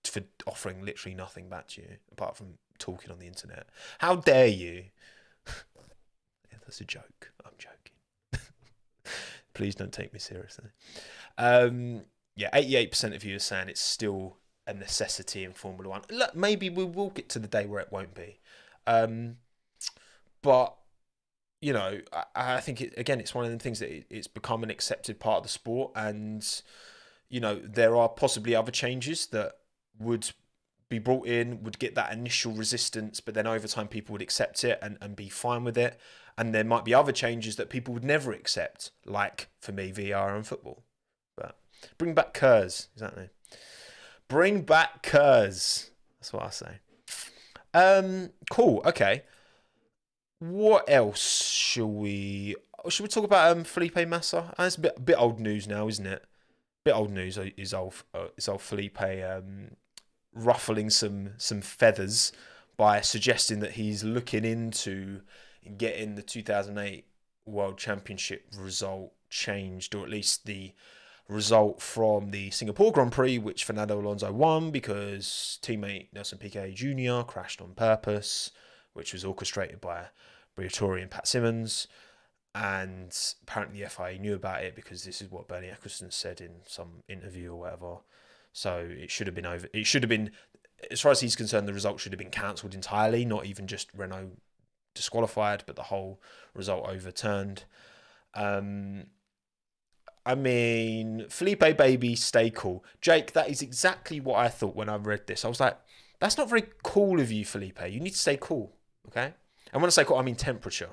for offering literally nothing back to you apart from talking on the internet. How dare you? Yeah, that's a joke. I'm joking. Please don't take me seriously. Yeah, 88% of you are saying it's still a necessity in Formula One. Look, maybe we will get to the day where it won't be. But I think it's one of the things that it's become an accepted part of the sport, and there are possibly other changes that would be brought in, would get that initial resistance, but then over time people would accept it and be fine with it. And there might be other changes that people would never accept, like for me, VR and football. But bring back KERS, exactly. Bring back KERS. That's what I say. Cool. Okay. What else should we talk about? Felipe Massa. It's a bit old news now, isn't it? Bit old news is old Felipe ruffling some feathers by suggesting that he's looking into getting the 2008 World Championship result changed, or at least the result from the Singapore Grand Prix, which Fernando Alonso won because teammate Nelson Piquet Jr. crashed on purpose, which was orchestrated by Briatore and Pat Simmons. And apparently the FIA knew about it because this is what Bernie Ecclestone said in some interview or whatever. So it should have been over. It should have been, as far as he's concerned, the result should have been cancelled entirely, not even just Renault disqualified, but the whole result overturned. I mean, Felipe baby, stay cool. Jake, that is exactly what I thought when I read this. I was like, that's not very cool of you, Felipe. You need to stay cool, okay? And when I say cool, I mean temperature,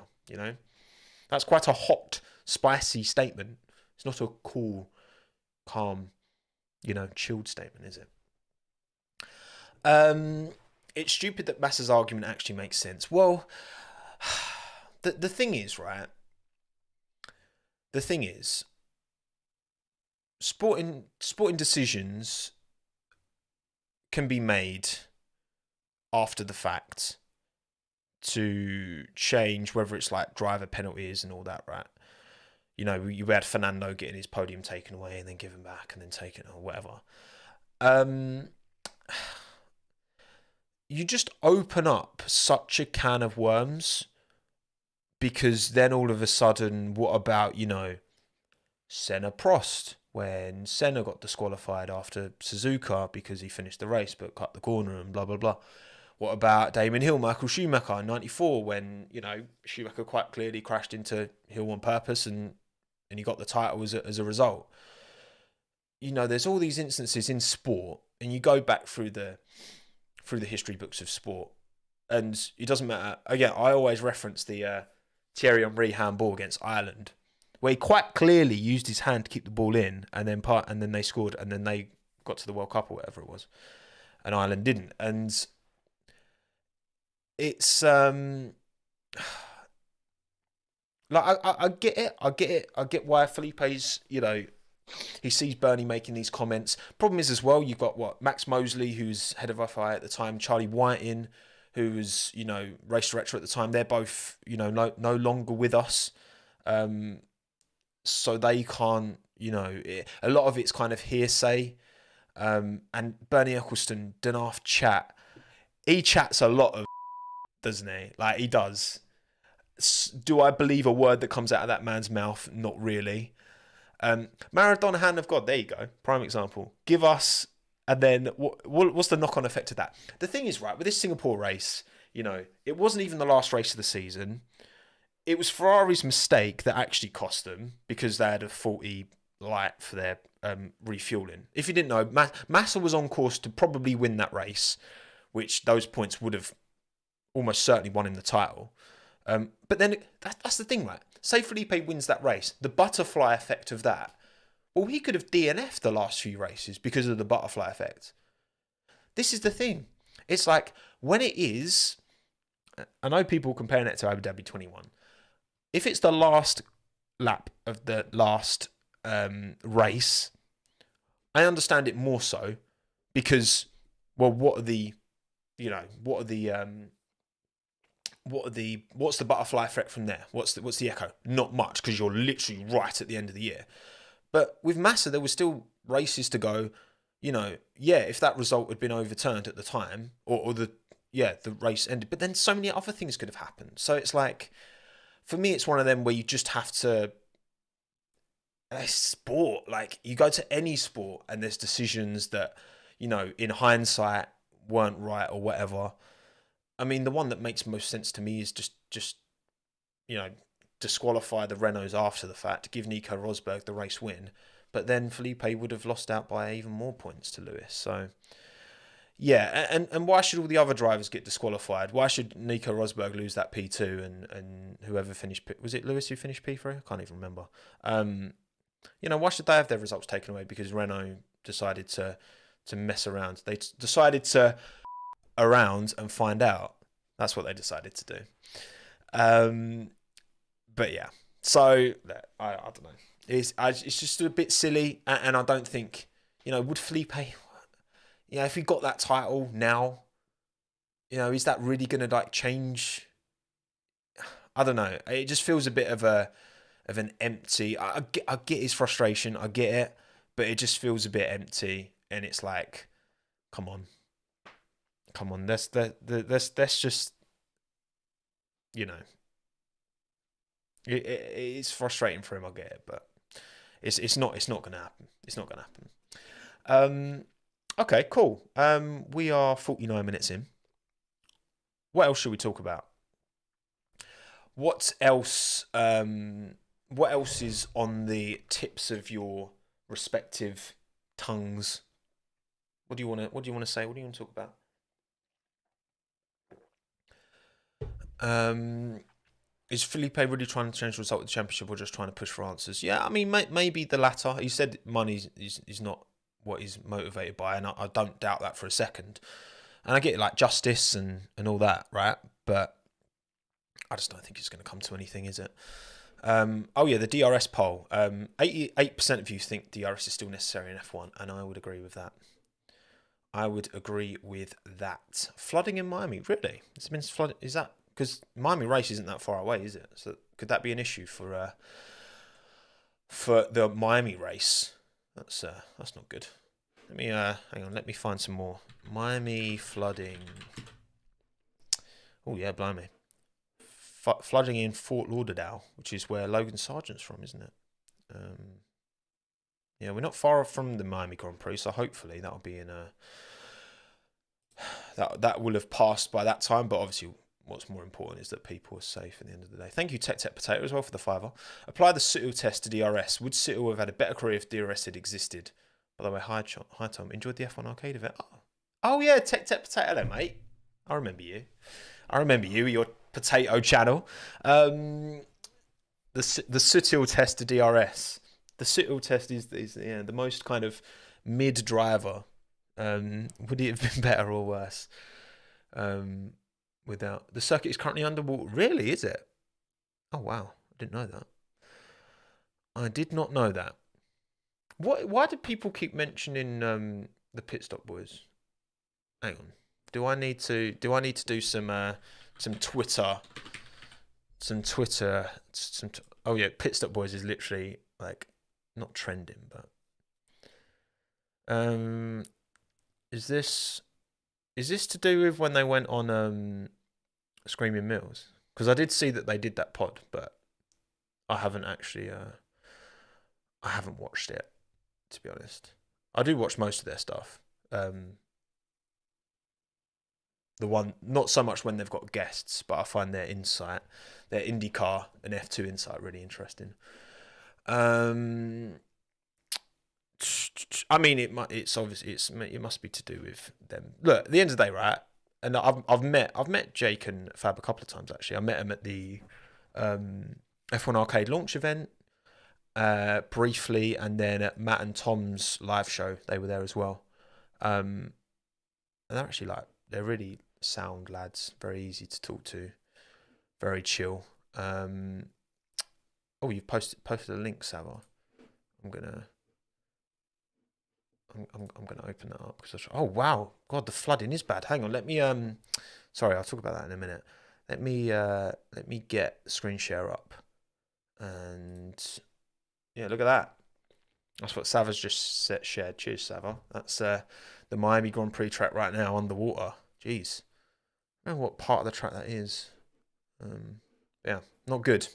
That's quite a hot, spicy statement. It's not a cool, calm, chilled statement, is it? It's stupid that Massa's argument actually makes sense. Well, the thing is, right? The thing is, sporting decisions can be made after the fact to change, whether it's like driver penalties and all that, right? You know, you had Fernando getting his podium taken away and then given back and then taken or whatever. You just open up such a can of worms, because then all of a sudden, what about, you know, Senna Prost, when Senna got disqualified after Suzuka because he finished the race but cut the corner and blah, blah, blah. What about Damon Hill, Michael Schumacher in 94 when, you know, Schumacher quite clearly crashed into Hill on purpose and he got the title as a result. You know, there's all these instances in sport, and you go back through the history books of sport, and it doesn't matter. Again, I always reference the Thierry Henry handball against Ireland, where he quite clearly used his hand to keep the ball in, and then they scored, and then they got to the World Cup or whatever it was, and Ireland didn't. And it's like I get it. I get why Felipe's, you know, he sees Bernie making these comments. Problem is as well, you've got Max Mosley, who's head of FI at the time, Charlie Whiting, who was, you know, race director at the time. They're both, you know, no longer with us. So they can't, you know, a lot of it's kind of hearsay. And Bernie Ecclestone, Dunaf chat. He chats a lot of, doesn't he? Like, he does. Do I believe a word that comes out of that man's mouth? Not really. Maradona, hand of God, there you go. Prime example. Give us, and then what's the knock-on effect of that? The thing is, right, with this Singapore race, you know, it wasn't even the last race of the season. It was Ferrari's mistake that actually cost them, because they had a faulty light for their refueling. If you didn't know, Massa was on course to probably win that race, which those points would have almost certainly won him the title. But then that's the thing, right? Say Felipe wins that race, the butterfly effect of that. Well, he could have DNF'd the last few races because of the butterfly effect. This is the thing. It's like, when it is, I know people comparing it to Abu Dhabi 21. If it's the last lap of the last race, I understand it more so, because, well, what's the butterfly effect from there? What's the echo? Not much, because you're literally right at the end of the year. But with Massa, there were still races to go. You know, yeah, if that result had been overturned at the time, or the race ended, but then so many other things could have happened. So it's like, for me, it's one of them where you just have to. Sport, like, you go to any sport and there's decisions that, you know, in hindsight weren't right or whatever. I mean, the one that makes most sense to me is just you know, disqualify the Renaults after the fact, give Nico Rosberg the race win, but then Felipe would have lost out by even more points to Lewis. So, yeah, and why should all the other drivers get disqualified? Why should Nico Rosberg lose that P2 and whoever finished, was it Lewis who finished P3? I can't even remember. You know, why should they have their results taken away because Renault decided to mess around? They decided to around and find out. That's what they decided to do. But yeah, so I don't know. It's just a bit silly, and I don't think, you know, would Felipe, you know, if he got that title now, you know, is that really going to like change? I don't know. It just feels a bit of an empty. I get his frustration. I get it, but it just feels a bit empty, and it's like, come on. Let's just, you know, it's frustrating for him. I get it, but it's not going to happen. It's not going to happen. Okay, cool. We are 49 minutes in. What else should we talk about? What else? What else is on the tips of your respective tongues? What do you want to say? What do you want to talk about? Is Felipe really trying to change the result of the championship, or just trying to push for answers? Yeah, I mean, maybe the latter. He said money is not what he's motivated by, and I don't doubt that for a second. And I get like justice and all that, right? But I just don't think it's going to come to anything, is it? Oh yeah, the DRS poll. 88% of you think DRS is still necessary in F1, and I would agree with that. I would agree with that. Flooding in Miami, really? It's been flooded. Is that because Miami race isn't that far away, is it? So could that be an issue for the Miami race? That's not good. Let me hang on. Let me find some more Miami flooding. Oh yeah, blimey. Flooding in Fort Lauderdale, which is where Logan Sargent's from, isn't it? Yeah, we're not far off from the Miami Grand Prix, so hopefully that'll be in a that will have passed by that time. But obviously, what's more important is that people are safe at the end of the day. Thank you, Tech Potato, as well for the $5. Apply the Sittle test to DRS. Would Sittle have had a better career if DRS had existed? By the way, hi Tom. Enjoyed the F1 arcade event. Oh yeah, Tech Potato, hello mate. I remember you. Your potato channel. The Sittle test to DRS. The Sittle test is the most kind of mid driver. Would it have been better or worse? Without the circuit is currently underwater. Really, is it? Oh wow, I didn't know that. I did not know that. Why do people keep mentioning the pit stop boys? Hang on. Do I need to do some Twitter? Oh yeah, pit stop boys is literally like not trending, but is this to do with when they went on Screaming Mills? Because I did see that they did that pod, but I haven't actually I haven't watched it, to be honest. I do watch most of their stuff. The one, not so much when they've got guests, but I find their insight, their IndyCar and F2 insight really interesting. I mean, it's obviously it must be to do with them. Look, at the end of the day, right? And I've met Jake and Fab a couple of times actually. I met him at the F1 Arcade launch event briefly, and then at Matt and Tom's live show, they were there as well. And they're actually they're really sound lads, very easy to talk to, very chill. Oh, you've posted a link, Sava. I'm gonna open that up because oh wow, God, the flooding is bad. Hang on, let me sorry, I'll talk about that in a minute. Let me get screen share up, and yeah, look at that. That's what Sava's just shared. Cheers, Sava. That's the Miami Grand Prix track right now underwater. Jeez, I don't know what part of the track that is. Yeah, not good.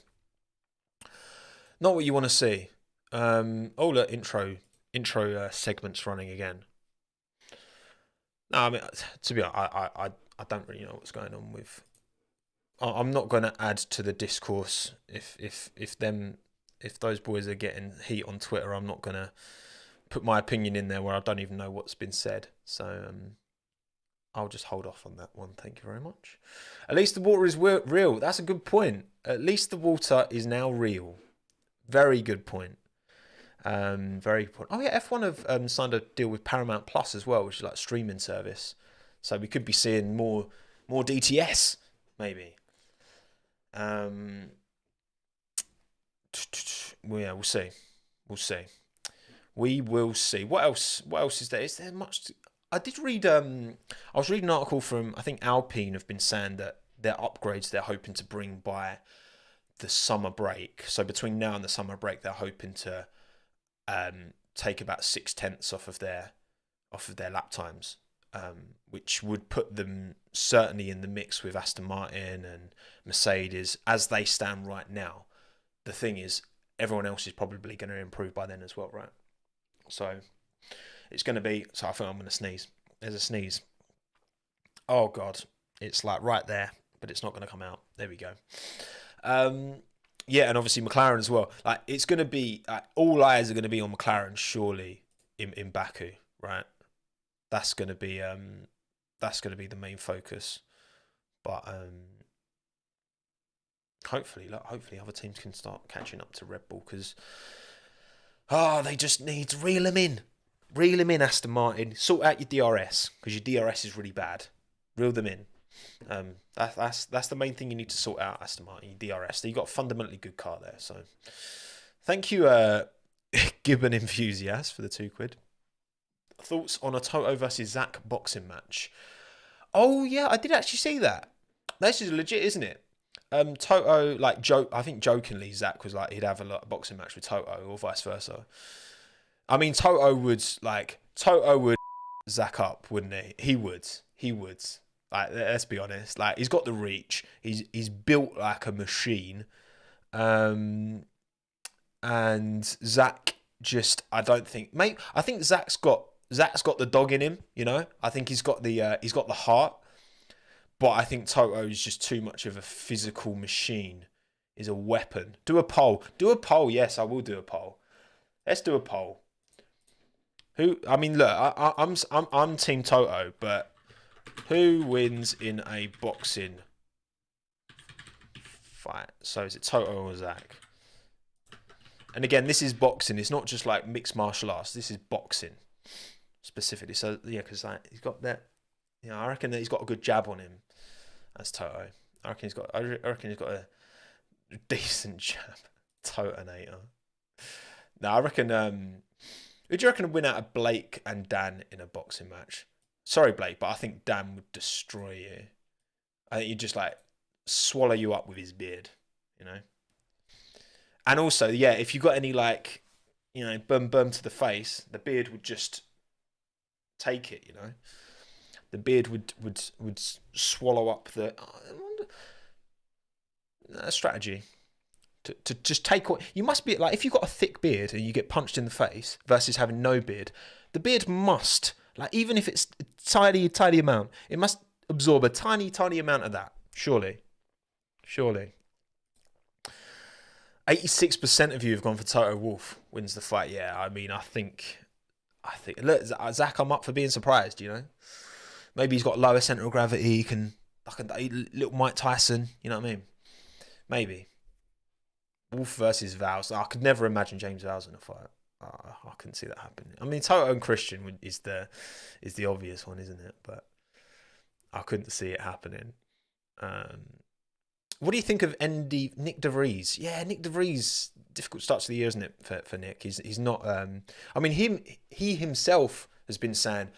Not what you want to see. Oh look, intro segments running again. No, I mean, to be honest, I don't really know what's going on with. I'm not going to add to the discourse if those boys are getting heat on Twitter. I'm not going to put my opinion in there where I don't even know what's been said. So I'll just hold off on that one. Thank you very much. At least the water is real. That's a good point. At least the water is now real. Very good point. Very good point. Oh yeah, F1 have signed a deal with Paramount Plus as well, which is like streaming service. So we could be seeing more DTS maybe. Well, yeah, we'll see. We will see. What else is there? Is there much? I did read. I was reading an article from I think Alpine have been saying that their upgrades they're hoping to bring by the summer break. So between now and the summer break, they're hoping to take about 0.6 off of their lap times, which would put them certainly in the mix with Aston Martin and Mercedes as they stand right now. The thing is, everyone else is probably going to improve by then as well, right? So it's going to be. So I think I'm going to sneeze. There's a sneeze. Oh God, it's like right there, but it's not going to come out. There we go. Yeah, and obviously McLaren as well. Like it's going to be all eyes are going to be on McLaren surely in Baku, right? That's going to be the main focus. But hopefully other teams can start catching up to Red Bull because they just need to reel them in, Aston Martin. Sort out your DRS because your DRS is really bad. Reel them in. That's the main thing you need to sort out, Aston Martin, your DRS. You've got a fundamentally good car there. So thank you, Gibbon Enthusiast, for the £2. thoughts on a Toto versus Zach boxing match? Oh yeah, I did actually see that. This is legit, isn't it? Toto, like, I think jokingly Zach was like he'd have a boxing match with Toto or vice versa. I mean, Toto would Zach up, wouldn't he? He would. He would. Like, let's be honest. Like, he's got the reach. He's built like a machine. And Zach just, I don't think, mate. I think Zach's got the dog in him. You know, I think he's got the heart. But I think Toto is just too much of a physical machine. Is a weapon. Do a poll. Do a poll. Yes, I will do a poll. Let's do a poll. Who? I mean, look, I'm Team Toto, but who wins in a boxing fight? So is it Toto or Zach? And again, this is boxing. It's not just like mixed martial arts. This is boxing specifically. So yeah, because like he's got that. You know, I reckon that he's got a good jab on him. That's Toto. I reckon he's got a decent jab. Totonator. No, I reckon. Who do you reckon would win out of Blake and Dan in a boxing match? Sorry, Blake, but I think Dan would destroy you. I think he'd just like swallow you up with his beard, you know. And also, yeah, if you got any like, you know, bum to the face, the beard would just take it, you know. The beard would swallow up the strategy. To just take what you must be like. If you've got a thick beard and you get punched in the face versus having no beard, the beard must, like, even if it's a tiny amount, it must absorb a tiny amount of that. Surely. 86% of you have gone for Toto Wolff wins the fight. Yeah, I mean, I think look, Zach, I'm up for being surprised. You know, maybe he's got lower centre of gravity. He can like a little Mike Tyson. You know what I mean? Maybe. Wolf versus Vows. I could never imagine James Vows in a fight. I couldn't see that happening. I mean, Toto and Christian is the obvious one, isn't it? But I couldn't see it happening. What do you think of Nick DeVries? Yeah, Nick DeVries. Difficult start to the year, isn't it, for Nick? He's not. I mean, he himself has been saying,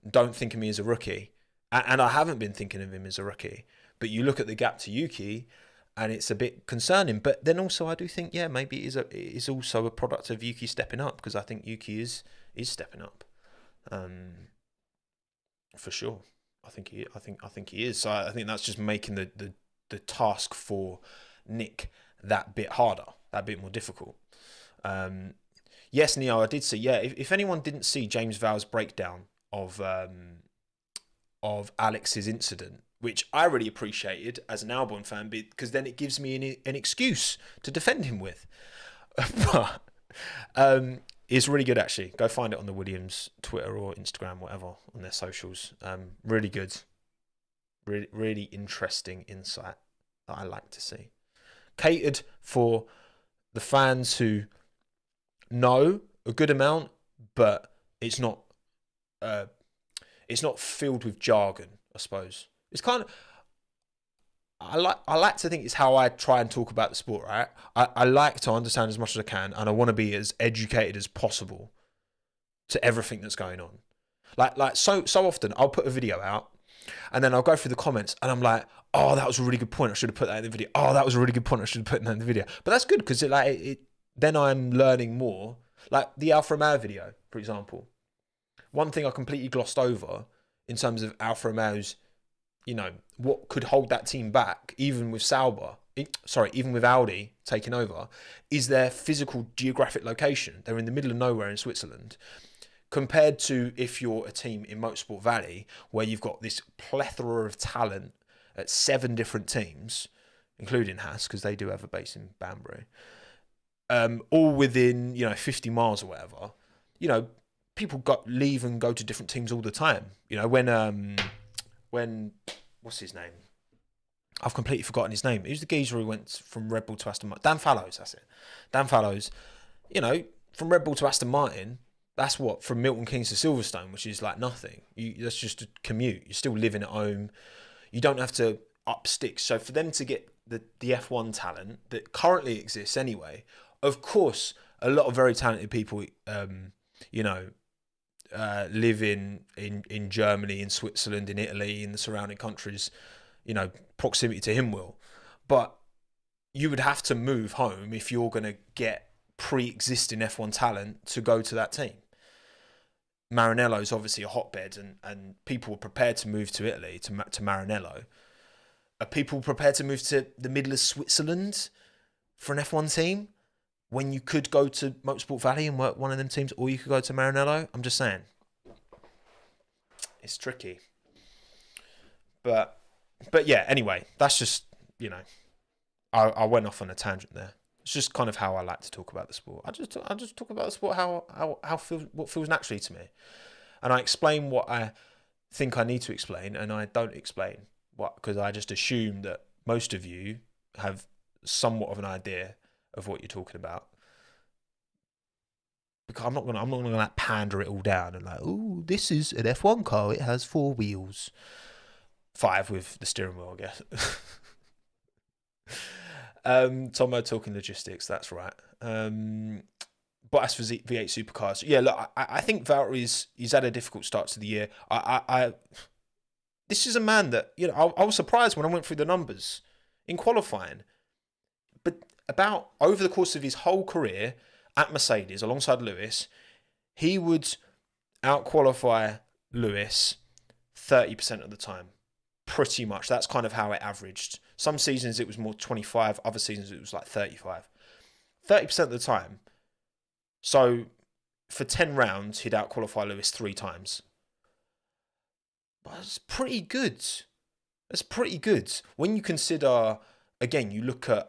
"Don't think of me as a rookie," and I haven't been thinking of him as a rookie. But you look at the gap to Yuki, and it's a bit concerning. But then also, I do think, yeah, maybe it is also a product of Yuki stepping up, because I think Yuki is stepping up, for sure. I think he is. So I think that's just making the task for Nick that bit harder, that bit more difficult. Yes, Neo, I did see. Yeah, if anyone didn't see James Vow's breakdown of Alex's incident, which I really appreciated as an Albon fan, because then it gives me an excuse to defend him with. But it's really good, actually. Go find it on the Williams Twitter or Instagram, whatever, on their socials. Really good. Really, really interesting insight that I like to see. Catered for the fans who know a good amount, but it's not filled with jargon, I suppose. It's kind of, I like to think it's how I try and talk about the sport, right? I like to understand as much as I can, and I want to be as educated as possible to everything that's going on. Like so often I'll put a video out, and then I'll go through the comments, and I'm like, oh, that was a really good point, I should have put that in the video. Oh, that was a really good point, I should have put that in the video. But that's good, because then I'm learning more. Like the Alfa Romeo video, for example. One thing I completely glossed over in terms of Alfa Romeo's, you know, what could hold that team back, even with even with Audi taking over, is their physical geographic location. They're in the middle of nowhere in Switzerland, compared to if you're a team in Motorsport Valley, where you've got this plethora of talent at 7 different teams, including Haas, because they do have a base in Banbury, all within, 50 miles or whatever. You know, people leave and go to different teams all the time. You know, when what's his name? I've completely forgotten his name. Who's the geezer who went from Red Bull to Aston Martin? Dan Fallows, that's it. Dan Fallows, from Red Bull to Aston Martin, that's what, from Milton Keynes to Silverstone, which is like nothing. That's just a commute. You're still living at home. You don't have to up sticks. So for them to get the F1 talent that currently exists anyway, of course, a lot of very talented people, live in Germany, in Switzerland, in Italy, in the surrounding countries, proximity to him will. But you would have to move home if you're going to get pre-existing F1 talent to go to that team. Maranello is obviously a hotbed, and people were prepared to move to Italy, to Maranello. Are people prepared to move to the middle of Switzerland for an F1 team when you could go to Motorsport Valley and work one of them teams, or you could go to Maranello? I'm just saying. It's tricky. But yeah, anyway, that's just, I went off on a tangent there. It's just kind of how I like to talk about the sport. I just talk about the sport what feels naturally to me, and I explain what I think I need to explain, and I don't explain because I just assume that most of you have somewhat of an idea of what you're talking about. Because I'm not gonna like pander it all down and like, oh, this is an F1 car. It has 4 wheels, 5 with the steering wheel, I guess. Tommo talking logistics, that's right. But as for V8 supercars, yeah, look, I think Valtteri's he's had a difficult start to the year. This is a man that, I was surprised when I went through the numbers in qualifying, but about over the course of his whole career at Mercedes alongside Lewis, he would out-qualify Lewis 30% of the time. Pretty much. That's kind of how it averaged. Some seasons it was more 25, other seasons it was like 35. 30% of the time. So for 10 rounds, he'd out-qualify Lewis 3 times. But that's pretty good. That's pretty good. When you consider, again, you look at,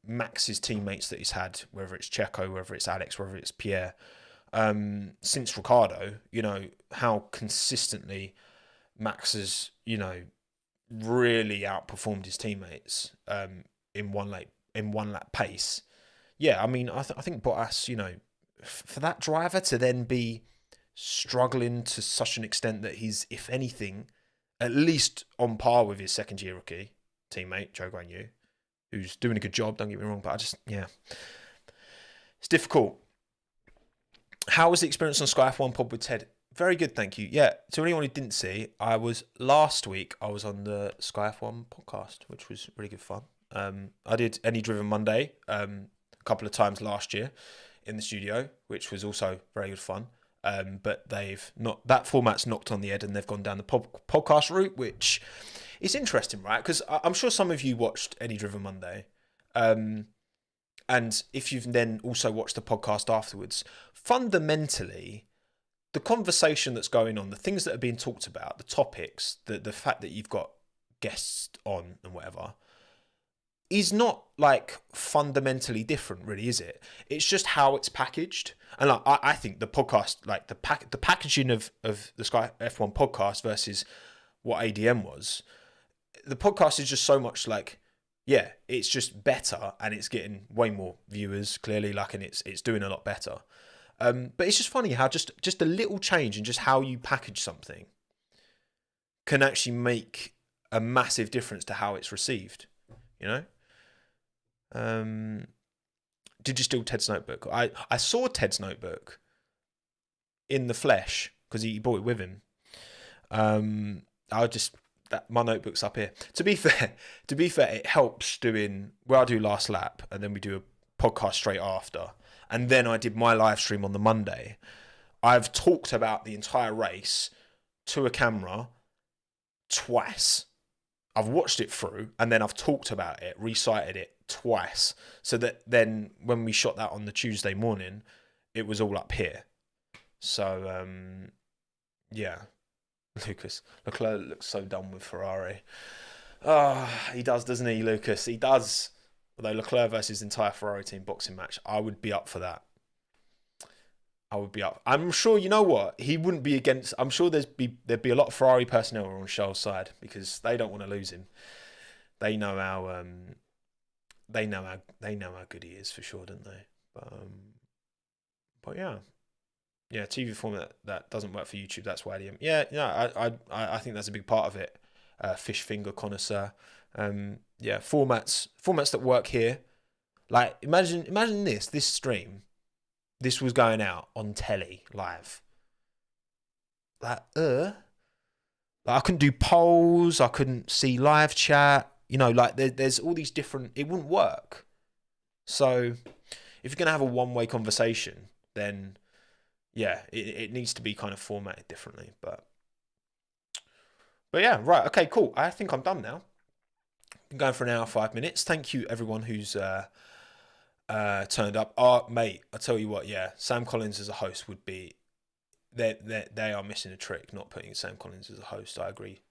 Max's teammates that he's had, whether it's Checo, whether it's Alex, whether it's Pierre, since Ricciardo, how consistently Max has, really outperformed his teammates in one lap pace. Yeah, I mean, I think Bottas, for that driver to then be struggling to such an extent that he's, if anything, at least on par with his second-year rookie teammate, Zhou Guanyu, who's doing a good job, don't get me wrong, but it's difficult. How was the experience on Sky F1 Pod with Ted? Very good, thank you. Yeah, to anyone who didn't see, last week I was on the Sky F1 podcast, which was really good fun. I did Any Driven Monday a couple of times last year in the studio, which was also very good fun. But that format's knocked on the head and they've gone down the podcast route, which is interesting, right? Because I'm sure some of you watched Any Driven Monday. And if you've then also watched the podcast afterwards, fundamentally, the conversation that's going on, the things that are being talked about, the topics, the fact that you've got guests on and whatever, is not like fundamentally different, really, is it? It's just how it's packaged. And like, I think the podcast, like the packaging of the Sky F1 podcast versus what ADM was, the podcast is just so much like, yeah, it's just better and it's getting way more viewers, clearly, like, and it's doing a lot better. But it's just funny how just a little change in just how you package something can actually make a massive difference to how it's received, Did you steal Ted's notebook? I saw Ted's notebook in the flesh because he brought it with him. My notebook's up here. To be fair, it helps doing where I do last lap and then we do a podcast straight after. And then I did my live stream on the Monday. I've talked about the entire race to a camera twice. I've watched it through and then I've talked about it, recited it twice. So that then when we shot that on the Tuesday morning, it was all up here. So, yeah. Leclerc looks so done with Ferrari. Oh, he does, doesn't he, Lucas? He does. Although Leclerc versus entire Ferrari team boxing match, I would be up for that. I would be up. I'm sure, you know what? He wouldn't be against. I'm sure there'd be a lot of Ferrari personnel on Charles' side because they don't want to lose him. They know how good he is for sure, don't they? But yeah. TV format that doesn't work for YouTube. That's why I think that's a big part of it. Fish finger connoisseur. Formats that work here. Like imagine this stream. This was going out on telly live. like, I couldn't do polls. I couldn't see live chat. You know, like there's all these different. It wouldn't work. So if you're gonna have a one-way conversation, then yeah, it needs to be kind of formatted differently. But yeah, right. Okay, cool. I think I'm done now. Been going for an hour, 5 minutes. Thank you everyone who's turned up. Oh, mate, I tell you what, yeah, Sam Collins as a host would be. They are missing a trick, not putting Sam Collins as a host. I agree,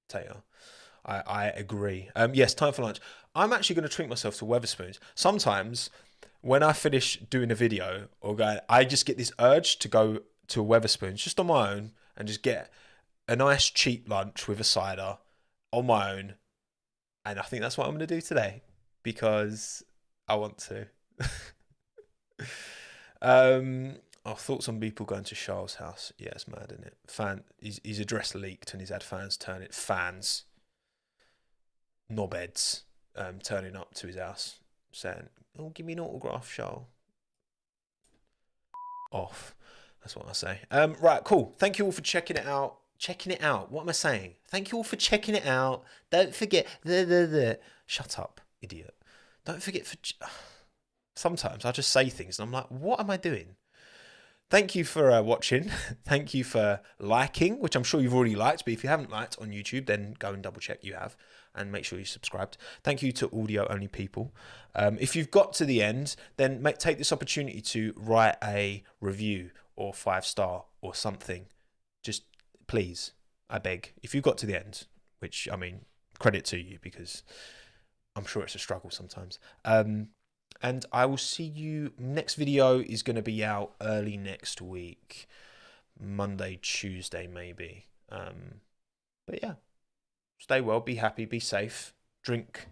Taylor. I agree. Yes, time for lunch. I'm actually going to treat myself to Weatherspoons. Sometimes when I finish doing a video or going, I just get this urge to go to a Weatherspoons just on my own and just get a nice cheap lunch with a cider on my own. And I think that's what I'm going to do today because I want to. Our thoughts on people going to Charles' house. Yeah, it's mad, isn't it? His address leaked and he's had fans, knobheads, turning up to his house saying, "Oh, give me an autograph, Charles." Off. That's what I say. Right, cool. Thank you all for checking it out. What am I saying? Thank you all for checking it out. Don't forget Shut up, idiot. Don't forget Sometimes I just say things and I'm like, what am I doing? Thank you for watching. Thank you for liking, which I'm sure you've already liked. But if you haven't liked on YouTube, then go and double check you have. And make sure you subscribed. Thank you to audio-only people. If you've got to the end, then take this opportunity to write a review or 5-star or something. Just please, I beg. If you've got to the end, which, I mean, credit to you because I'm sure it's a struggle sometimes. And I will see you. Next video is going to be out early next week. Monday, Tuesday, maybe. But yeah, stay well, be happy, be safe, drink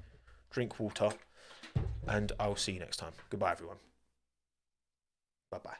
water, and I will see you next time. Goodbye, everyone. Bye-bye.